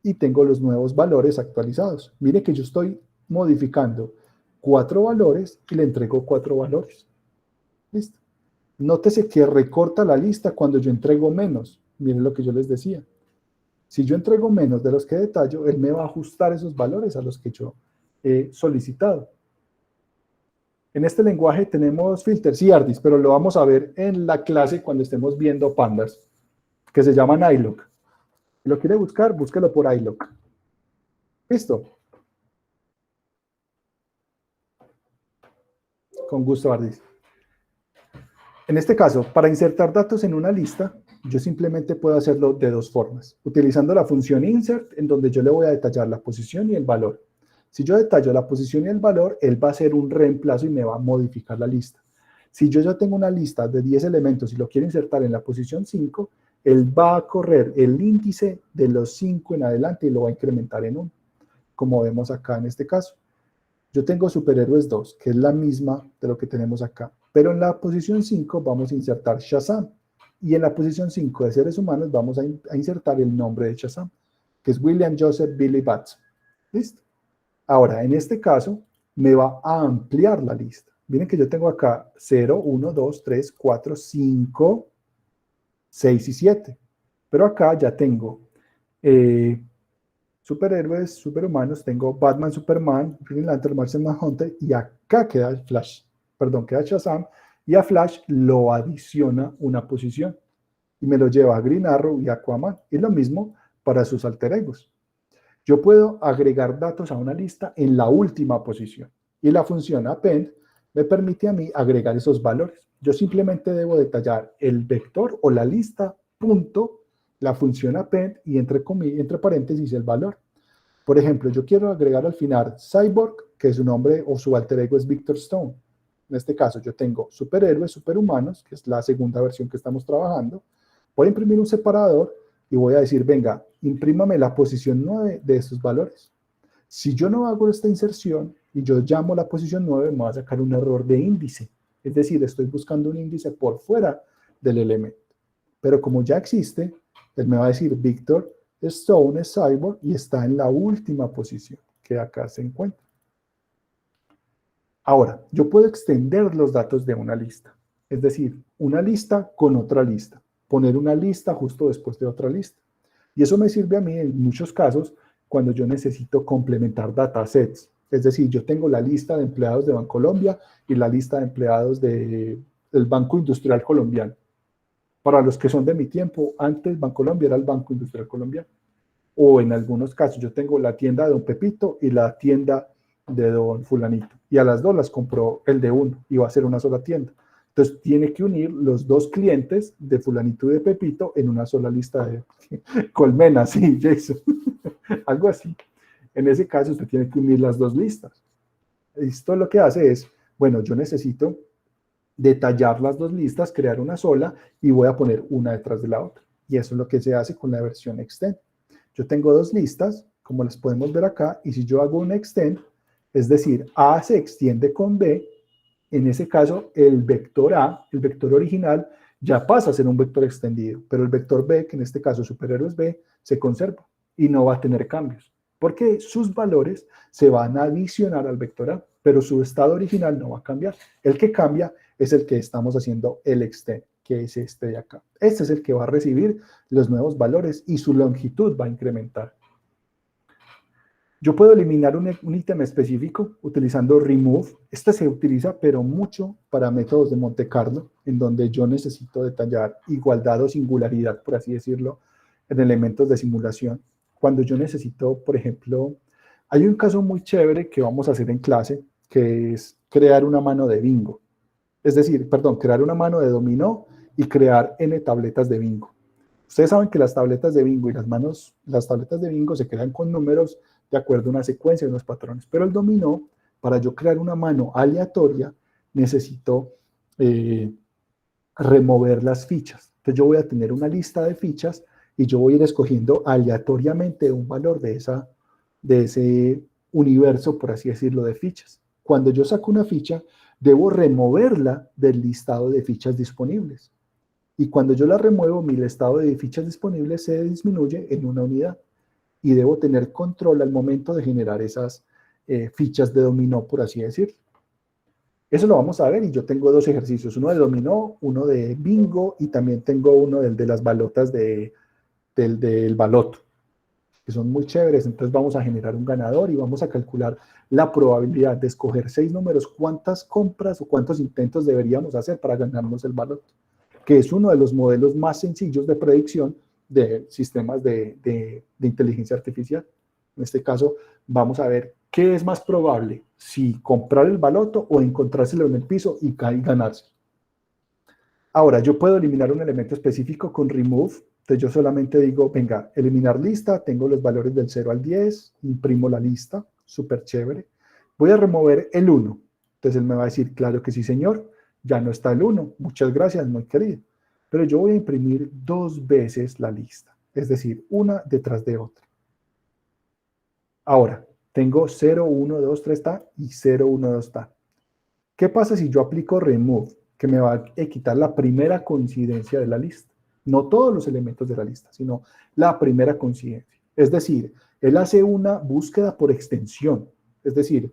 y tengo los nuevos valores actualizados. Mire que yo estoy modificando 4 valores y le entrego 4 valores. Listo. Nótese que recorta la lista cuando yo entrego menos. Miren lo que yo les decía. Si yo entrego menos de los que detallo, él me va a ajustar esos valores a los que yo he solicitado. En este lenguaje tenemos filters y ARDIS, pero lo vamos a ver en la clase cuando estemos viendo pandas, que se llaman iLook. Si lo quiere buscar, búsquelo por iLook. ¿Listo? Con gusto, ARDIS. En este caso, para insertar datos en una lista, yo simplemente puedo hacerlo de 2 formas. Utilizando la función insert, en donde yo le voy a detallar la posición y el valor. Si yo detallo la posición y el valor, él va a hacer un reemplazo y me va a modificar la lista. Si yo ya tengo una lista de 10 elementos y lo quiero insertar en la posición 5, él va a correr el índice de los 5 en adelante y lo va a incrementar en 1, como vemos acá en este caso. Yo tengo superhéroes 2, que es la misma de lo que tenemos acá, pero en la posición 5 vamos a insertar Shazam. Y en la posición 5 de seres humanos vamos a insertar el nombre de Shazam, que es William Joseph Billy Batson. ¿Listo? Ahora, en este caso, me va a ampliar la lista. Miren que yo tengo acá 0, 1, 2, 3, 4, 5, 6 y 7. Pero acá ya tengo superhéroes, superhumanos, tengo Batman, Superman, Green Lantern, Martian Manhunter, y acá queda Flash, perdón, queda Shazam, y a Flash lo adiciona una posición y me lo lleva a Green Arrow y Aquaman. Y lo mismo para sus alter egos. Yo puedo agregar datos a una lista en la última posición y la función append me permite a mí agregar esos valores. Yo simplemente debo detallar el vector o la lista, punto, la función append y entre paréntesis el valor. Por ejemplo, yo quiero agregar al final Cyborg, que su nombre o su alter ego es Victor Stone. En este caso yo tengo superhéroes, superhumanos, que es la segunda versión que estamos trabajando. Voy a imprimir un separador y voy a decir, venga, imprímame la posición 9 de estos valores. Si yo no hago esta inserción y yo llamo la posición 9, me va a sacar un error de índice. Es decir, estoy buscando un índice por fuera del elemento. Pero como ya existe, él me va a decir, Victor Stone es Cyborg y está en la última posición que acá se encuentra. Ahora, yo puedo extender los datos de una lista. Es decir, una lista con otra lista. Poner una lista justo después de otra lista. Y eso me sirve a mí en muchos casos cuando yo necesito complementar datasets. Es decir, yo tengo la lista de empleados de Bancolombia y la lista de empleados del Banco Industrial Colombiano. Para los que son de mi tiempo, antes Bancolombia era el Banco Industrial Colombiano. O en algunos casos yo tengo la tienda de don Pepito y la tienda de don Fulanito. Y a las dos las compró el de uno y va a ser una sola tienda. Entonces tiene que unir los dos clientes de Fulanito y de Pepito en una sola lista de colmena, sí, Jason. Algo así. En ese caso usted tiene que unir las dos listas. Esto lo que hace es, bueno, yo necesito detallar las dos listas, crear una sola y voy a poner una detrás de la otra. Y eso es lo que se hace con la versión extend. Yo tengo dos listas, como las podemos ver acá, y si yo hago un extend, es decir, A se extiende con B, en ese caso el vector A, el vector original, ya pasa a ser un vector extendido, pero el vector B, que en este caso superhéroes B, se conserva y no va a tener cambios, porque sus valores se van a adicionar al vector A, pero su estado original no va a cambiar. El que cambia es el que estamos haciendo el extend, que es este de acá. Este es el que va a recibir los nuevos valores y su longitud va a incrementar. Yo puedo eliminar un ítem específico utilizando remove. Este se utiliza, pero mucho para métodos de Monte Carlo, en donde yo necesito detallar igualdad o singularidad, por así decirlo, en elementos de simulación. Cuando yo necesito, por ejemplo, hay un caso muy chévere que vamos a hacer en clase, que es crear una mano de bingo. Es decir, perdón, crear una mano de dominó y crear n tabletas de bingo. Ustedes saben que las tabletas de bingo y las tabletas de bingo se crean con números de acuerdo a una secuencia de unos patrones, pero el dominó, para yo crear una mano aleatoria, necesito remover las fichas. Entonces yo voy a tener una lista de fichas y yo voy a ir escogiendo aleatoriamente un valor de ese universo, por así decirlo, de fichas. Cuando yo saco una ficha, debo removerla del listado de fichas disponibles. Y cuando yo la remuevo, mi listado de fichas disponibles se disminuye en una unidad. Y debo tener control al momento de generar esas fichas de dominó, por así decirlo. Eso lo vamos a ver y yo tengo dos ejercicios, uno de dominó, uno de bingo y también tengo uno del de las balotas del baloto, que son muy chéveres. Entonces vamos a generar un ganador y vamos a calcular la probabilidad de escoger 6 números, cuántas compras o cuántos intentos deberíamos hacer para ganarnos el baloto, que es uno de los modelos más sencillos de predicción de sistemas de inteligencia artificial. En este caso, vamos a ver qué es más probable, si comprar el baloto o encontrárselo en el piso y ganarse. Ahora, yo puedo eliminar un elemento específico con remove. Entonces, yo solamente digo, venga, eliminar lista, tengo los valores del 0 al 10, imprimo la lista, súper chévere. Voy a remover el 1. Entonces, él me va a decir, claro que sí, señor, ya no está el 1. Muchas gracias, muy querido. Pero yo voy a imprimir 2 veces la lista, es decir, una detrás de otra. Ahora, tengo 0, 1, 2, 3 está y 0, 1, 2 está. ¿Qué pasa si yo aplico remove? Que me va a quitar la primera coincidencia de la lista. No todos los elementos de la lista, sino la primera coincidencia. Es decir, él hace una búsqueda por extensión. Es decir,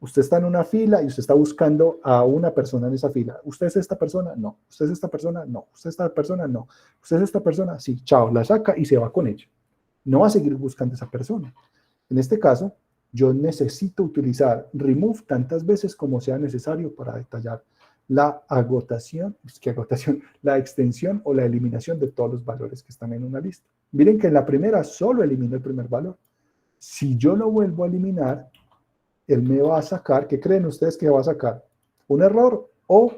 usted está en una fila y usted está buscando a una persona en esa fila. ¿Usted es esta persona? No. ¿Usted es esta persona? No. ¿Usted es esta persona? No. ¿Usted es esta persona? Sí. Chao, la saca y se va con ella. No va a seguir buscando a esa persona. En este caso, yo necesito utilizar remove tantas veces como sea necesario para detallar la la extensión o la eliminación de todos los valores que están en una lista. Miren que en la primera solo elimino el primer valor. Si yo lo vuelvo a eliminar, él me va a sacar, ¿qué creen ustedes que va a sacar? ¿Un error o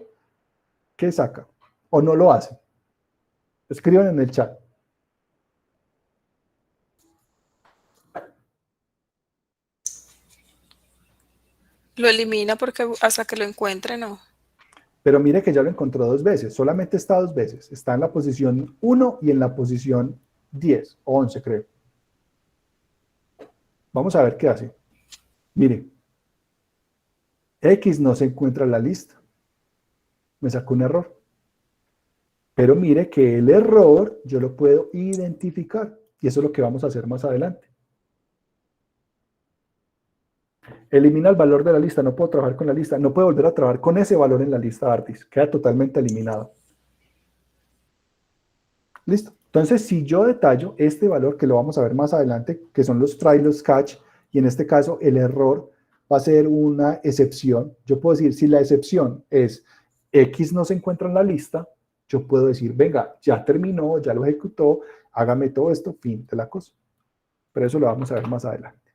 qué saca? ¿O no lo hace? Escriban en el chat. Lo elimina porque hasta que lo encuentre, no. Pero mire que ya lo encontró 2 veces, solamente está 2 veces. Está en la posición 1 y en la posición 10 o 11, creo. Vamos a ver qué hace. Mire, X no se encuentra en la lista. Me sacó un error. Pero mire que el error yo lo puedo identificar. Y eso es lo que vamos a hacer más adelante. Elimina el valor de la lista. No puedo trabajar con la lista. No puedo volver a trabajar con ese valor en la lista Artis. Queda totalmente eliminado. Listo. Entonces, si yo detallo este valor, que lo vamos a ver más adelante, que son los try, los catch, y en este caso el error va a ser una excepción. Yo puedo decir, si la excepción es X no se encuentra en la lista, yo puedo decir, venga, ya terminó, ya lo ejecutó, hágame todo esto, fin de la cosa. Pero eso lo vamos a ver más adelante.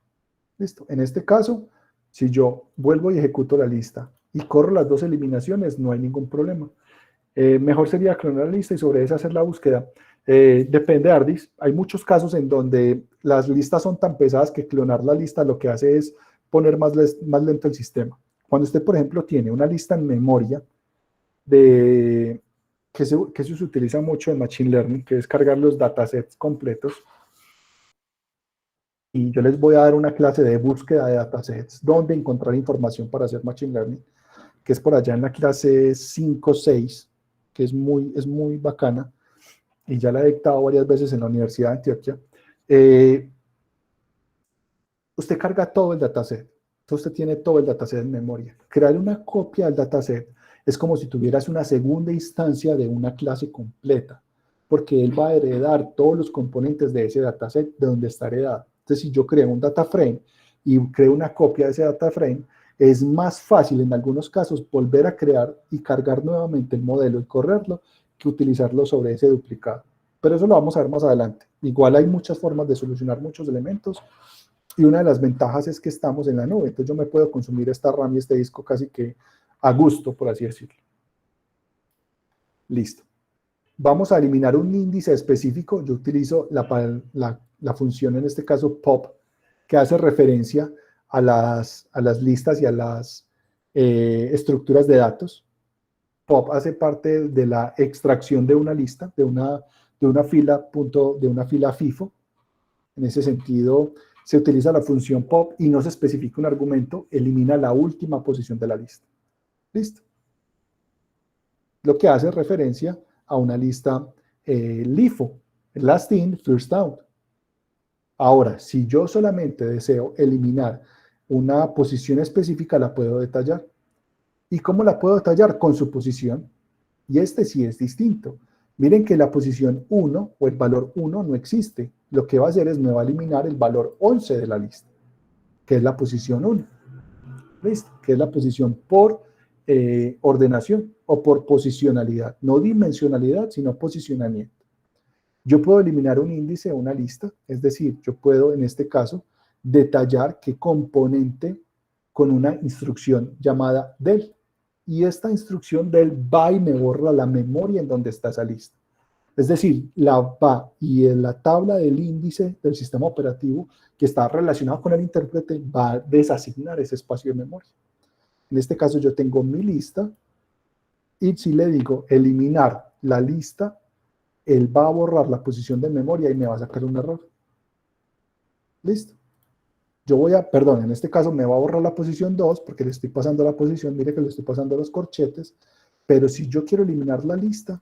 Listo. En este caso, si yo vuelvo y ejecuto la lista y corro las 2 eliminaciones, no hay ningún problema. Mejor sería clonar la lista y sobre esa hacer la búsqueda. Depende de Ardis. Hay muchos casos en donde las listas son tan pesadas que clonar la lista lo que hace es poner más lento el sistema. Cuando usted, por ejemplo, tiene una lista en memoria que se utiliza mucho en Machine Learning, que es cargar los datasets completos, y yo les voy a dar una clase de búsqueda de datasets, donde encontrar información para hacer Machine Learning, que es por allá en la clase 5-6, que es muy bacana, y ya la he dictado varias veces en la Universidad de Antioquia. Usted carga todo el dataset, entonces usted tiene todo el dataset en memoria. Crear una copia del dataset es como si tuvieras una segunda instancia de una clase completa, porque él va a heredar todos los componentes de ese dataset de donde está heredado. Entonces, si yo creo un data frame y creo una copia de ese data frame, es más fácil en algunos casos volver a crear y cargar nuevamente el modelo y correrlo que utilizarlo sobre ese duplicado. Pero eso lo vamos a ver más adelante. Igual hay muchas formas de solucionar muchos elementos y una de las ventajas es que estamos en la nube. Entonces yo me puedo consumir esta RAM y este disco casi que a gusto, por así decirlo. Listo. Vamos a eliminar un índice específico. Yo utilizo la función, en este caso pop, que hace referencia a las listas y a las estructuras de datos. Pop hace parte de la extracción de una lista, de una fila FIFO. En ese sentido, se utiliza la función pop y no se especifica un argumento, elimina la última posición de la lista. Listo. Lo que hace referencia a una lista LIFO, last in, first out. Ahora, si yo solamente deseo eliminar una posición específica, la puedo detallar. ¿Y cómo la puedo detallar? Con su posición. Y este sí es distinto. Miren que la posición 1 o el valor 1 no existe. Lo que va a hacer es me va a eliminar el valor 11 de la lista, que es la posición 1. ¿Listo? Que es la posición por ordenación o por posicionalidad. No dimensionalidad, sino posicionamiento. Yo puedo eliminar un índice o una lista, es decir, yo puedo en este caso detallar qué componente con una instrucción llamada del. Y esta instrucción del va y me borra la memoria en donde está esa lista. Es decir, la va y en la tabla del índice del sistema operativo que está relacionado con el intérprete va a desasignar ese espacio de memoria. En este caso yo tengo mi lista y si le digo eliminar la lista, él va a borrar la posición de memoria y me va a sacar un error. ¿Listo? En este caso me va a borrar la posición 2 porque le estoy pasando la posición, mire que le estoy pasando los corchetes, pero si yo quiero eliminar la lista,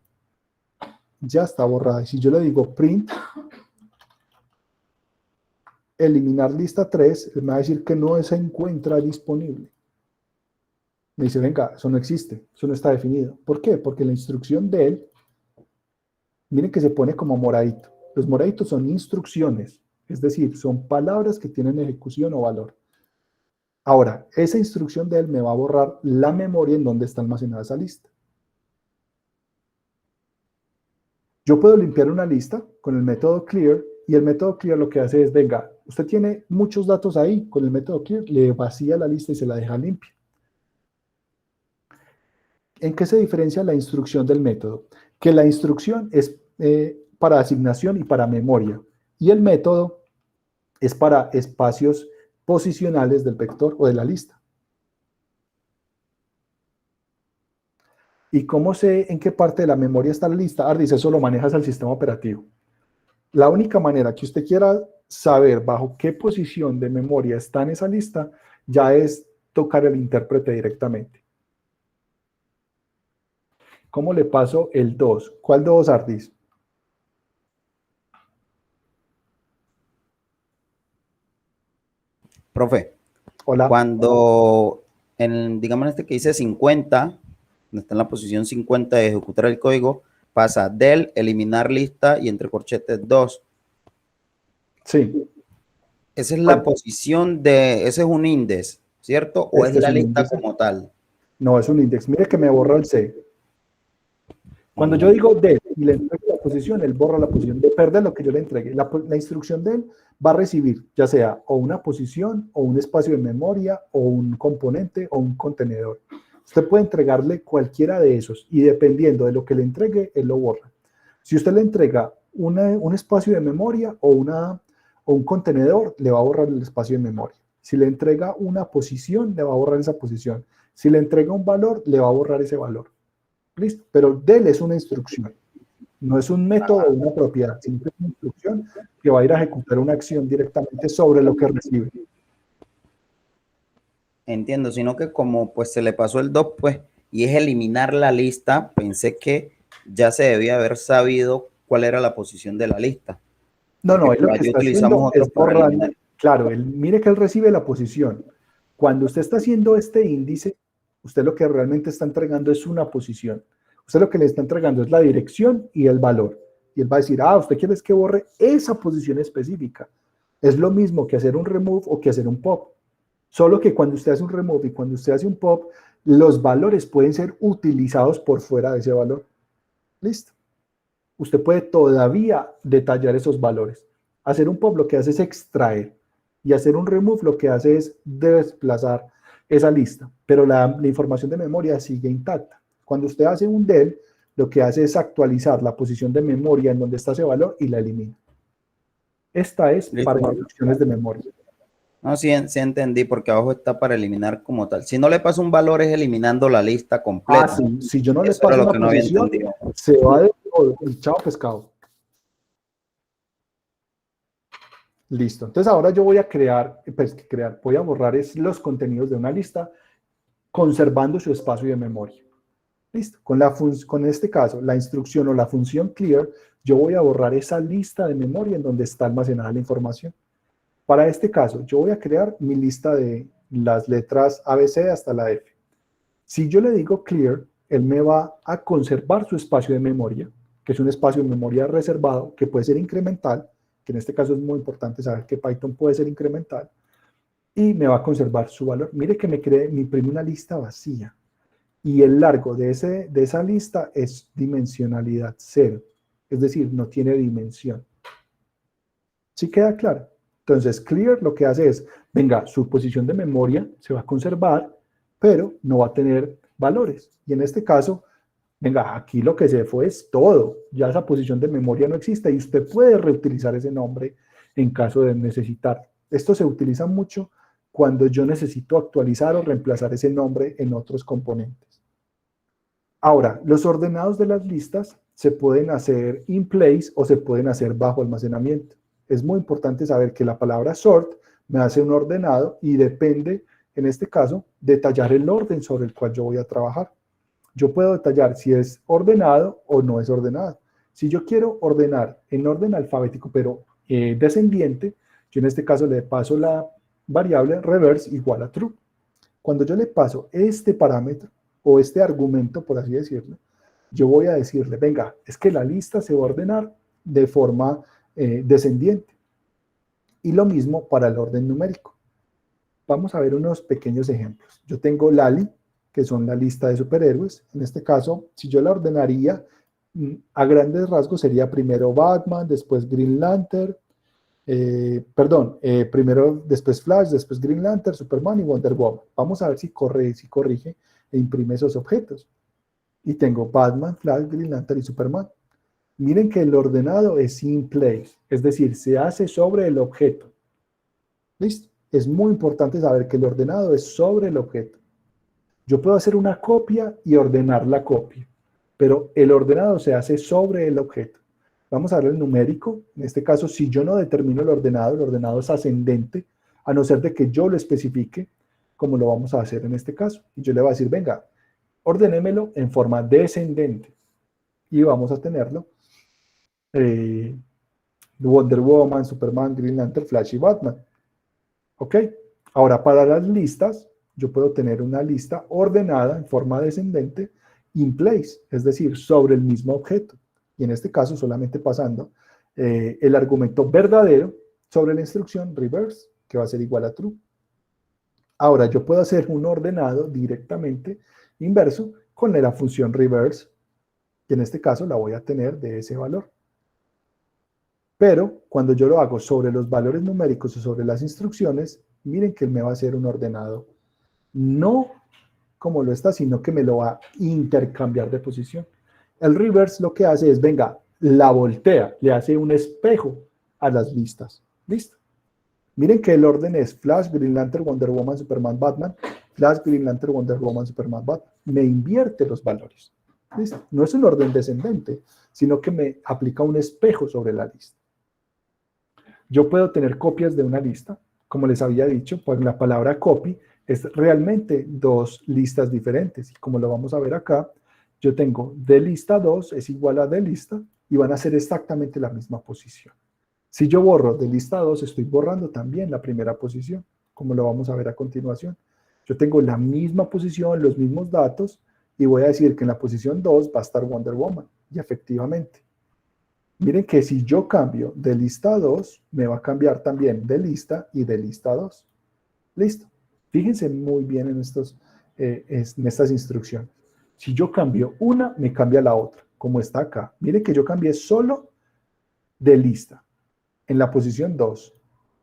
ya está borrada. Y si yo le digo print, eliminar lista 3, me va a decir que no se encuentra disponible. Me dice, venga, eso no existe, eso no está definido. ¿Por qué? Porque la instrucción de él, miren que se pone como moradito. Los moraditos son instrucciones, es decir, son palabras que tienen ejecución o valor. Ahora, esa instrucción de él me va a borrar la memoria en donde está almacenada esa lista. Yo puedo limpiar una lista con el método clear, y el método clear lo que hace es, venga, usted tiene muchos datos ahí, con el método clear le vacía la lista y se la deja limpia. ¿En qué se diferencia la instrucción del método? Que la instrucción es para asignación y para memoria, y el método es para espacios posicionales del vector o de la lista. ¿Y cómo sé en qué parte de la memoria está la lista? Ardis, eso lo manejas al sistema operativo. La única manera que usted quiera saber bajo qué posición de memoria está en esa lista, ya es tocar el intérprete directamente. ¿Cómo le paso el 2? ¿Cuál 2, Ardis? Profe, Hola. cuando, digamos en este que dice 50, donde está en la posición 50 de ejecutar el código, pasa del, eliminar lista y entre corchetes 2. Sí. Esa es la posición de, ese es un índice, ¿cierto? ¿O Este es la un lista índice. como tal? No, es un índice. Mire que me borra el C. Cuando yo digo del y le entrego la posición, él borra la posición de perder lo que yo le entregué. La instrucción de él va a recibir ya sea o una posición o un espacio de memoria o un componente o un contenedor. Usted puede entregarle cualquiera de esos y dependiendo de lo que le entregue, él lo borra. Si usted le entrega un espacio de memoria o un contenedor, le va a borrar el espacio de memoria. Si le entrega una posición, le va a borrar esa posición. Si le entrega un valor, le va a borrar ese valor. Listo, pero del es una instrucción, no es un método o una propiedad, sino que es una instrucción que va a ir a ejecutar una acción directamente sobre lo que recibe. Entiendo, sino que como pues se le pasó el 2, pues, y es eliminar la lista, pensé que ya se debía haber sabido cuál era la posición de la lista. No, no, él lo Por que allí está utilizamos haciendo otro es para borrar, eliminar. claro, mire que él recibe la posición. Cuando usted está haciendo este índice, usted lo que realmente está entregando es una posición. Usted lo que le está entregando es la dirección y el valor. Y él va a decir, usted quiere que borre esa posición específica. Es lo mismo que hacer un remove o que hacer un pop. Solo que cuando usted hace un remove y cuando usted hace un pop, los valores pueden ser utilizados por fuera de ese valor. Listo. Usted puede todavía detallar esos valores. Hacer un pop lo que hace es extraer y hacer un remove lo que hace es desplazar esa lista, pero la información de memoria sigue intacta. Cuando usted hace un del, lo que hace es actualizar la posición de memoria en donde está ese valor y la elimina. Esta es Listo. para instrucciones de memoria. No, sí, sí entendí, porque abajo está para eliminar como tal. Si no le paso un valor, es eliminando la lista completa. Sí, si yo no le Eso era paso lo una que no había posición, entendido. se va de todo y chao pescado. Listo. Entonces ahora yo voy a voy a borrar los contenidos de una lista conservando su espacio de memoria. Listo. Con este caso, la instrucción o la función clear, yo voy a borrar esa lista de memoria en donde está almacenada la información. Para este caso, yo voy a crear mi lista de las letras ABC hasta la F. Si yo le digo clear, él me va a conservar su espacio de memoria, que es un espacio de memoria reservado, que puede ser incremental, que en este caso es muy importante saber que Python puede ser incremental, y me va a conservar su valor. Mire que me imprime una lista vacía, y el largo de esa lista es dimensionalidad 0, es decir, no tiene dimensión. ¿Sí queda claro? Entonces, clear lo que hace es, venga, su posición de memoria se va a conservar, pero no va a tener valores. Y en este caso, venga, aquí lo que se fue es todo. Ya esa posición de memoria no existe y usted puede reutilizar ese nombre en caso de necesitar. Esto se utiliza mucho cuando yo necesito actualizar o reemplazar ese nombre en otros componentes. Ahora, los ordenados de las listas se pueden hacer in place o se pueden hacer bajo almacenamiento. Es muy importante saber que la palabra sort me hace un ordenado y depende, en este caso, detallar el orden sobre el cual yo voy a trabajar. Yo puedo detallar si es ordenado o no es ordenado. Si yo quiero ordenar en orden alfabético, pero descendiente, yo en este caso le paso la variable reverse igual a true. Cuando yo le paso este parámetro o este argumento, por así decirlo, yo voy a decirle, venga, es que la lista se va a ordenar de forma descendiente. Y lo mismo para el orden numérico. Vamos a ver unos pequeños ejemplos. Yo tengo Lali, que son la lista de superhéroes. En este caso, si yo la ordenaría a grandes rasgos, sería primero Batman, después Green Lantern, primero, después Flash, después Green Lantern, Superman y Wonder Woman. Vamos a ver si corrige e imprime esos objetos. Y tengo Batman, Flash, Green Lantern y Superman. Miren que el ordenado es in place, es decir, se hace sobre el objeto. ¿Listo? Es muy importante saber que el ordenado es sobre el objeto. Yo puedo hacer una copia y ordenar la copia, pero el ordenado se hace sobre el objeto. Vamos a ver el numérico. En este caso, si yo no determino el ordenado es ascendente, a no ser de que yo lo especifique, como lo vamos a hacer en este caso. Y yo le voy a decir, venga, ordénemelo en forma descendente. Y vamos a tenerlo. Wonder Woman, Superman, Green Lantern, Flash y Batman. ¿Ok? Ahora, para las listas, yo puedo tener una lista ordenada en forma descendente in place, es decir, sobre el mismo objeto. Y en este caso, solamente pasando el argumento verdadero sobre la instrucción reverse, que va a ser igual a true. Ahora, yo puedo hacer un ordenado directamente inverso con la función reverse, que en este caso la voy a tener de ese valor. Pero cuando yo lo hago sobre los valores numéricos o sobre las instrucciones, miren que él me va a hacer un ordenado no como lo está, sino que me lo va a intercambiar de posición. El reverse lo que hace es, venga, la voltea, le hace un espejo a las listas. ¿Listo? Miren que el orden es Flash, Green Lantern, Wonder Woman, Superman, Batman, Flash, Green Lantern, Wonder Woman, Superman, Batman. Me invierte los valores. ¿Listo? No es un orden descendente, sino que me aplica un espejo sobre la lista. Yo puedo tener copias de una lista, como les había dicho, pues la palabra copy es realmente dos listas diferentes. Y como lo vamos a ver acá, yo tengo de lista 2 es igual a de lista y van a ser exactamente la misma posición. Si yo borro de lista 2, estoy borrando también la primera posición, como lo vamos a ver a continuación. Yo tengo la misma posición, los mismos datos, y voy a decir que en la posición 2 va a estar Wonder Woman. Y efectivamente, miren que si yo cambio de lista 2, me va a cambiar también de lista y de lista 2. Listo. Fíjense muy bien en estas instrucciones. Si yo cambio una, me cambia la otra, como está acá. Miren que yo cambié solo de lista en la posición 2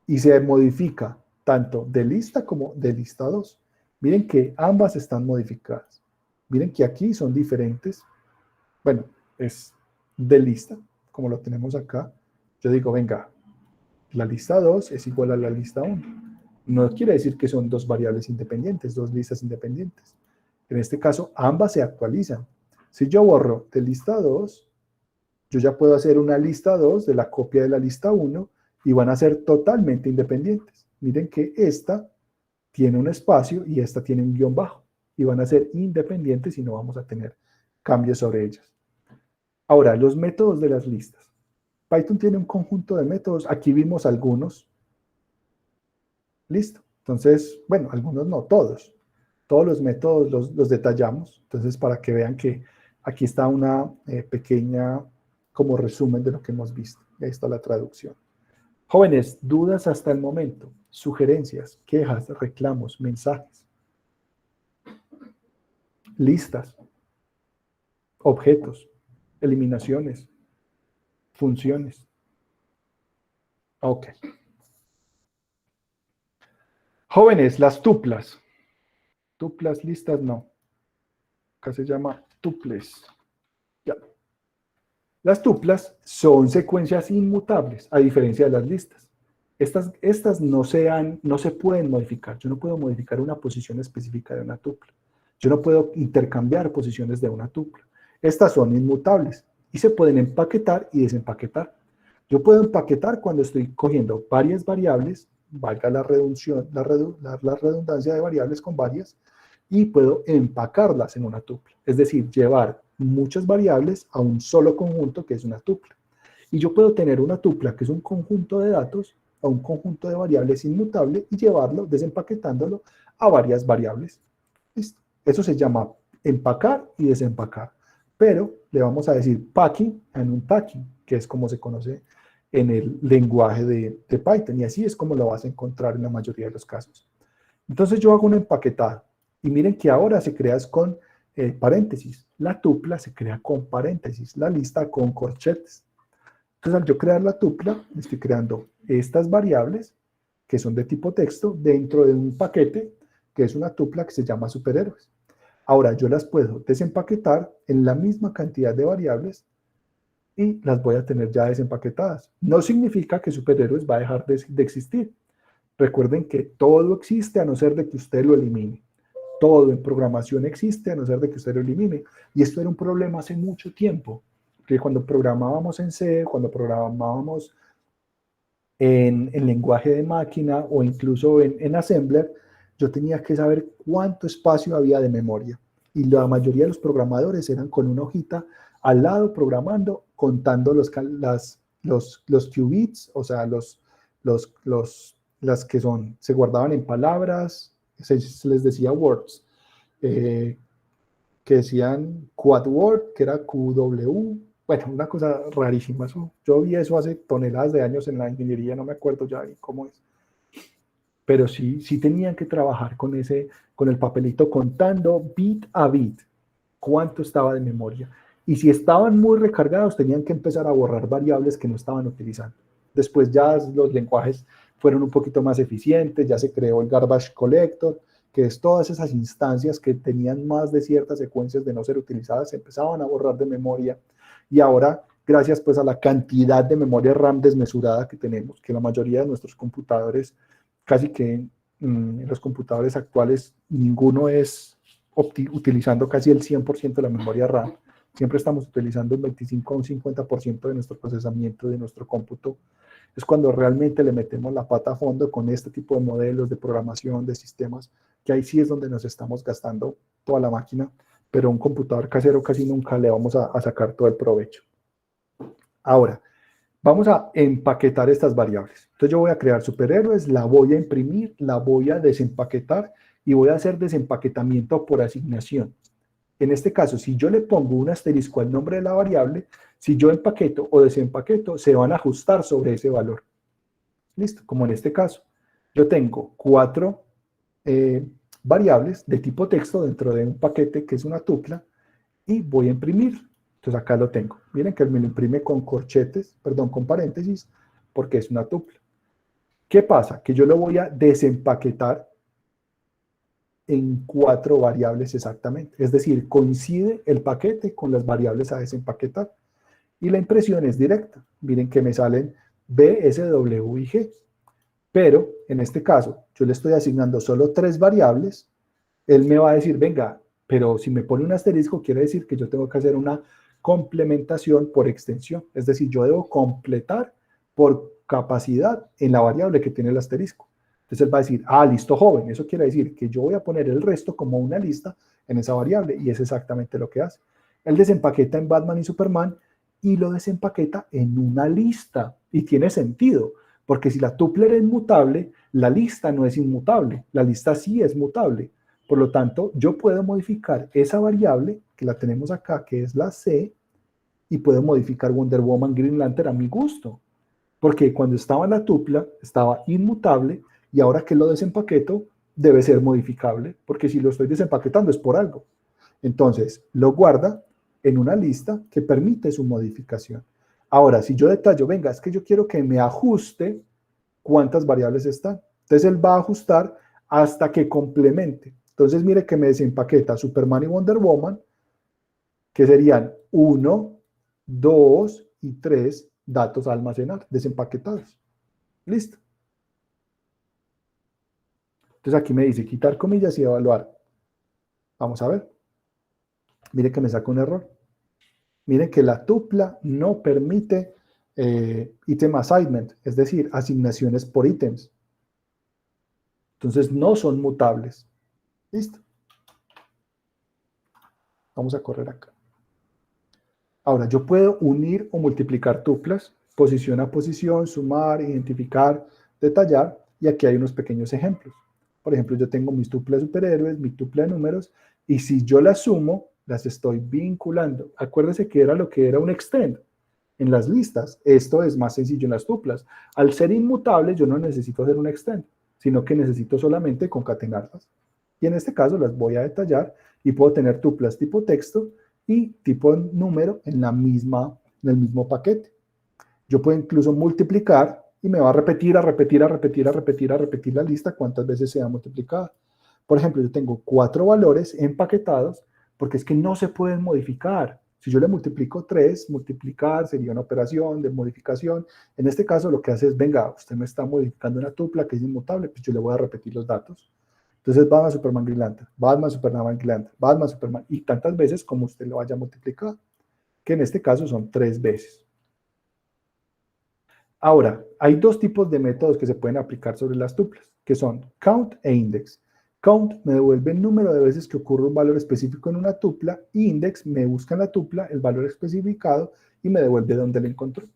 y se modifica tanto de lista como de lista 2. Miren que ambas están modificadas. Miren que aquí son diferentes. Bueno, es de lista, como lo tenemos acá. Yo digo, venga, la lista 2 es igual a la lista 1. No quiere decir que son dos variables independientes, dos listas independientes. En este caso, ambas se actualizan. Si yo borro de lista 2, yo ya puedo hacer una lista 2 de la copia de la lista 1 y van a ser totalmente independientes. Miren que esta tiene un espacio y esta tiene un guión bajo. Y van a ser independientes y no vamos a tener cambios sobre ellas. Ahora, los métodos de las listas. Python tiene un conjunto de métodos. Aquí vimos algunos. Listo. Entonces, bueno, algunos no, todos. Todos los métodos los detallamos. Entonces, para que vean que aquí está una pequeña como resumen de lo que hemos visto. Ahí está la traducción. Jóvenes, dudas hasta el momento, sugerencias, quejas, reclamos, mensajes, listas, objetos, eliminaciones, funciones. Ok. Jóvenes, las tuplas. Tuplas, listas, no. Acá se llama tuples. Ya. Las tuplas son secuencias inmutables, a diferencia de las listas. Estas no se pueden modificar. Yo no puedo modificar una posición específica de una tupla. Yo no puedo intercambiar posiciones de una tupla. Estas son inmutables y se pueden empaquetar y desempaquetar. Yo puedo empaquetar cuando estoy cogiendo varias variables, valga la redundancia de variables con varias, y puedo empacarlas en una tupla. Es decir, llevar muchas variables a un solo conjunto que es una tupla. Y yo puedo tener una tupla que es un conjunto de datos a un conjunto de variables inmutable y llevarlo, desempaquetándolo a varias variables. ¿Listo? Eso se llama empacar y desempacar. Pero le vamos a decir packing and unpacking, que es como se conoce en el lenguaje de Python. Y así es como lo vas a encontrar en la mayoría de los casos. Entonces yo hago un empaquetado. Y miren que ahora se crea con paréntesis. La tupla se crea con paréntesis. La lista con corchetes. Entonces, al yo crear la tupla, estoy creando estas variables que son de tipo texto dentro de un paquete que es una tupla que se llama superhéroes. Ahora, yo las puedo desempaquetar en la misma cantidad de variables y las voy a tener ya desempaquetadas. No significa que superhéroes va a dejar de existir. Recuerden que todo existe a no ser de que usted lo elimine. Todo en programación existe a no ser de que usted lo elimine. Y esto era un problema hace mucho tiempo. Que cuando programábamos en C, cuando programábamos en lenguaje de máquina o incluso en Assembler, yo tenía que saber cuánto espacio había de memoria. Y la mayoría de los programadores eran con una hojita al lado programando, contando los qubits, o sea, las que se guardaban en palabras, se les decía words, que decían quad word, que era QW, bueno, una cosa rarísima. Yo vi eso hace toneladas de años en la ingeniería, no me acuerdo ya cómo es. Pero sí tenían que trabajar con el papelito contando bit a bit cuánto estaba de memoria. Y si estaban muy recargados, tenían que empezar a borrar variables que no estaban utilizando. Después ya los lenguajes fueron un poquito más eficientes, ya se creó el garbage collector, que es todas esas instancias que tenían más de ciertas secuencias de no ser utilizadas, se empezaban a borrar de memoria. Y ahora, gracias pues a la cantidad de memoria RAM desmesurada que tenemos, que la mayoría de nuestros computadores, casi que en los computadores actuales, ninguno es utilizando casi el 100% de la memoria RAM. Siempre estamos utilizando un 25 o un 50% de nuestro procesamiento, de nuestro cómputo. Es cuando realmente le metemos la pata a fondo con este tipo de modelos de programación, de sistemas, que ahí sí es donde nos estamos gastando toda la máquina, pero un computador casero casi nunca le vamos a sacar todo el provecho. Ahora, vamos a empaquetar estas variables. Entonces yo voy a crear superhéroes, la voy a imprimir, la voy a desempaquetar y voy a hacer desempaquetamiento por asignación. En este caso, si yo le pongo un asterisco al nombre de la variable, si yo empaqueto o desempaqueto, se van a ajustar sobre ese valor. Listo, como en este caso. Yo tengo 4 variables de tipo texto dentro de un paquete que es una tupla y voy a imprimir. Entonces acá lo tengo. Miren que me lo imprime con corchetes, perdón, con paréntesis, porque es una tupla. ¿Qué pasa? Que yo lo voy a desempaquetar en 4 variables exactamente. Es decir, coincide el paquete con las variables a desempaquetar. Y la impresión es directa. Miren que me salen B, S, W y G. Pero en este caso, yo le estoy asignando solo 3 variables. Él me va a decir, venga, pero si me pone un asterisco, quiere decir que yo tengo que hacer una complementación por extensión. Es decir, yo debo completar por capacidad en la variable que tiene el asterisco. Entonces él va a decir, listo, joven. Eso quiere decir que yo voy a poner el resto como una lista en esa variable y es exactamente lo que hace. Él desempaqueta en Batman y Superman y lo desempaqueta en una lista. Y tiene sentido, porque si la tupla es mutable, la lista no es inmutable. La lista sí es mutable. Por lo tanto, yo puedo modificar esa variable que la tenemos acá, que es la C, y puedo modificar Wonder Woman, Green Lantern a mi gusto. Porque cuando estaba en la tupla, estaba inmutable, y ahora que lo desempaqueto, debe ser modificable, porque si lo estoy desempaquetando es por algo. Entonces, lo guarda en una lista que permite su modificación. Ahora, si yo detallo, venga, es que yo quiero que me ajuste cuántas variables están. Entonces, él va a ajustar hasta que complemente. Entonces, mire que me desempaqueta Superman y Wonder Woman, que serían 1, 2 y 3 datos a almacenar, desempaquetados. Listo. Entonces, aquí me dice quitar comillas y evaluar. Vamos a ver. Mire que me saca un error. Miren que la tupla no permite item assignment, es decir, asignaciones por ítems. Entonces, no son mutables. Listo. Vamos a correr acá. Ahora, yo puedo unir o multiplicar tuplas, posición a posición, sumar, identificar, detallar, y aquí hay unos pequeños ejemplos. Por ejemplo, yo tengo mis tuplas de superhéroes, mi tupla de números, y si yo las sumo, las estoy vinculando. Acuérdense que era lo que era un extend en las listas. Esto es más sencillo en las tuplas. Al ser inmutables, yo no necesito hacer un extend, sino que necesito solamente concatenarlas. Y en este caso las voy a detallar y puedo tener tuplas tipo texto y tipo número en el mismo paquete. Yo puedo incluso multiplicar y me va a repetir la lista cuantas veces sea multiplicada. Por ejemplo, yo tengo 4 valores empaquetados porque es que no se pueden modificar. Si yo le multiplico 3, multiplicar sería una operación de modificación. En este caso lo que hace es, venga, usted me está modificando una tupla que es inmutable, pues yo le voy a repetir los datos. Entonces, Batman, Superman, Green Lantern, Batman, Superman, Green Lantern, Batman, Superman, y tantas veces como usted lo haya multiplicado, que en este caso son 3 veces. Ahora, hay 2 tipos de métodos que se pueden aplicar sobre las tuplas, que son count e index. Count me devuelve el número de veces que ocurre un valor específico en una tupla, y index me busca en la tupla el valor especificado y me devuelve dónde lo encontró.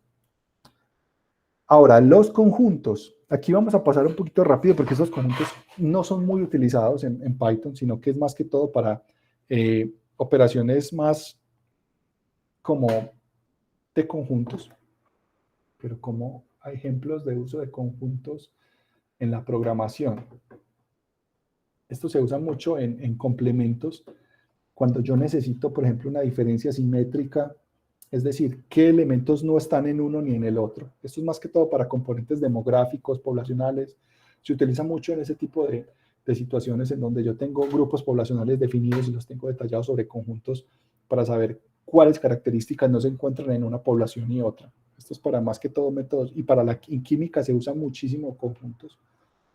Ahora, los conjuntos. Aquí vamos a pasar un poquito rápido porque esos conjuntos no son muy utilizados en Python, sino que es más que todo para operaciones más como de conjuntos, pero como ejemplos de uso de conjuntos en la programación. Esto se usa mucho en complementos cuando yo necesito, por ejemplo, una diferencia simétrica, es decir, qué elementos no están en uno ni en el otro. Esto es más que todo para componentes demográficos, poblacionales. Se utiliza mucho en ese tipo de situaciones en donde yo tengo grupos poblacionales definidos y los tengo detallados sobre conjuntos para saber cuáles características no se encuentran en una población y otra. Esto es para más que todo métodos, y para en química se usa muchísimo conjuntos.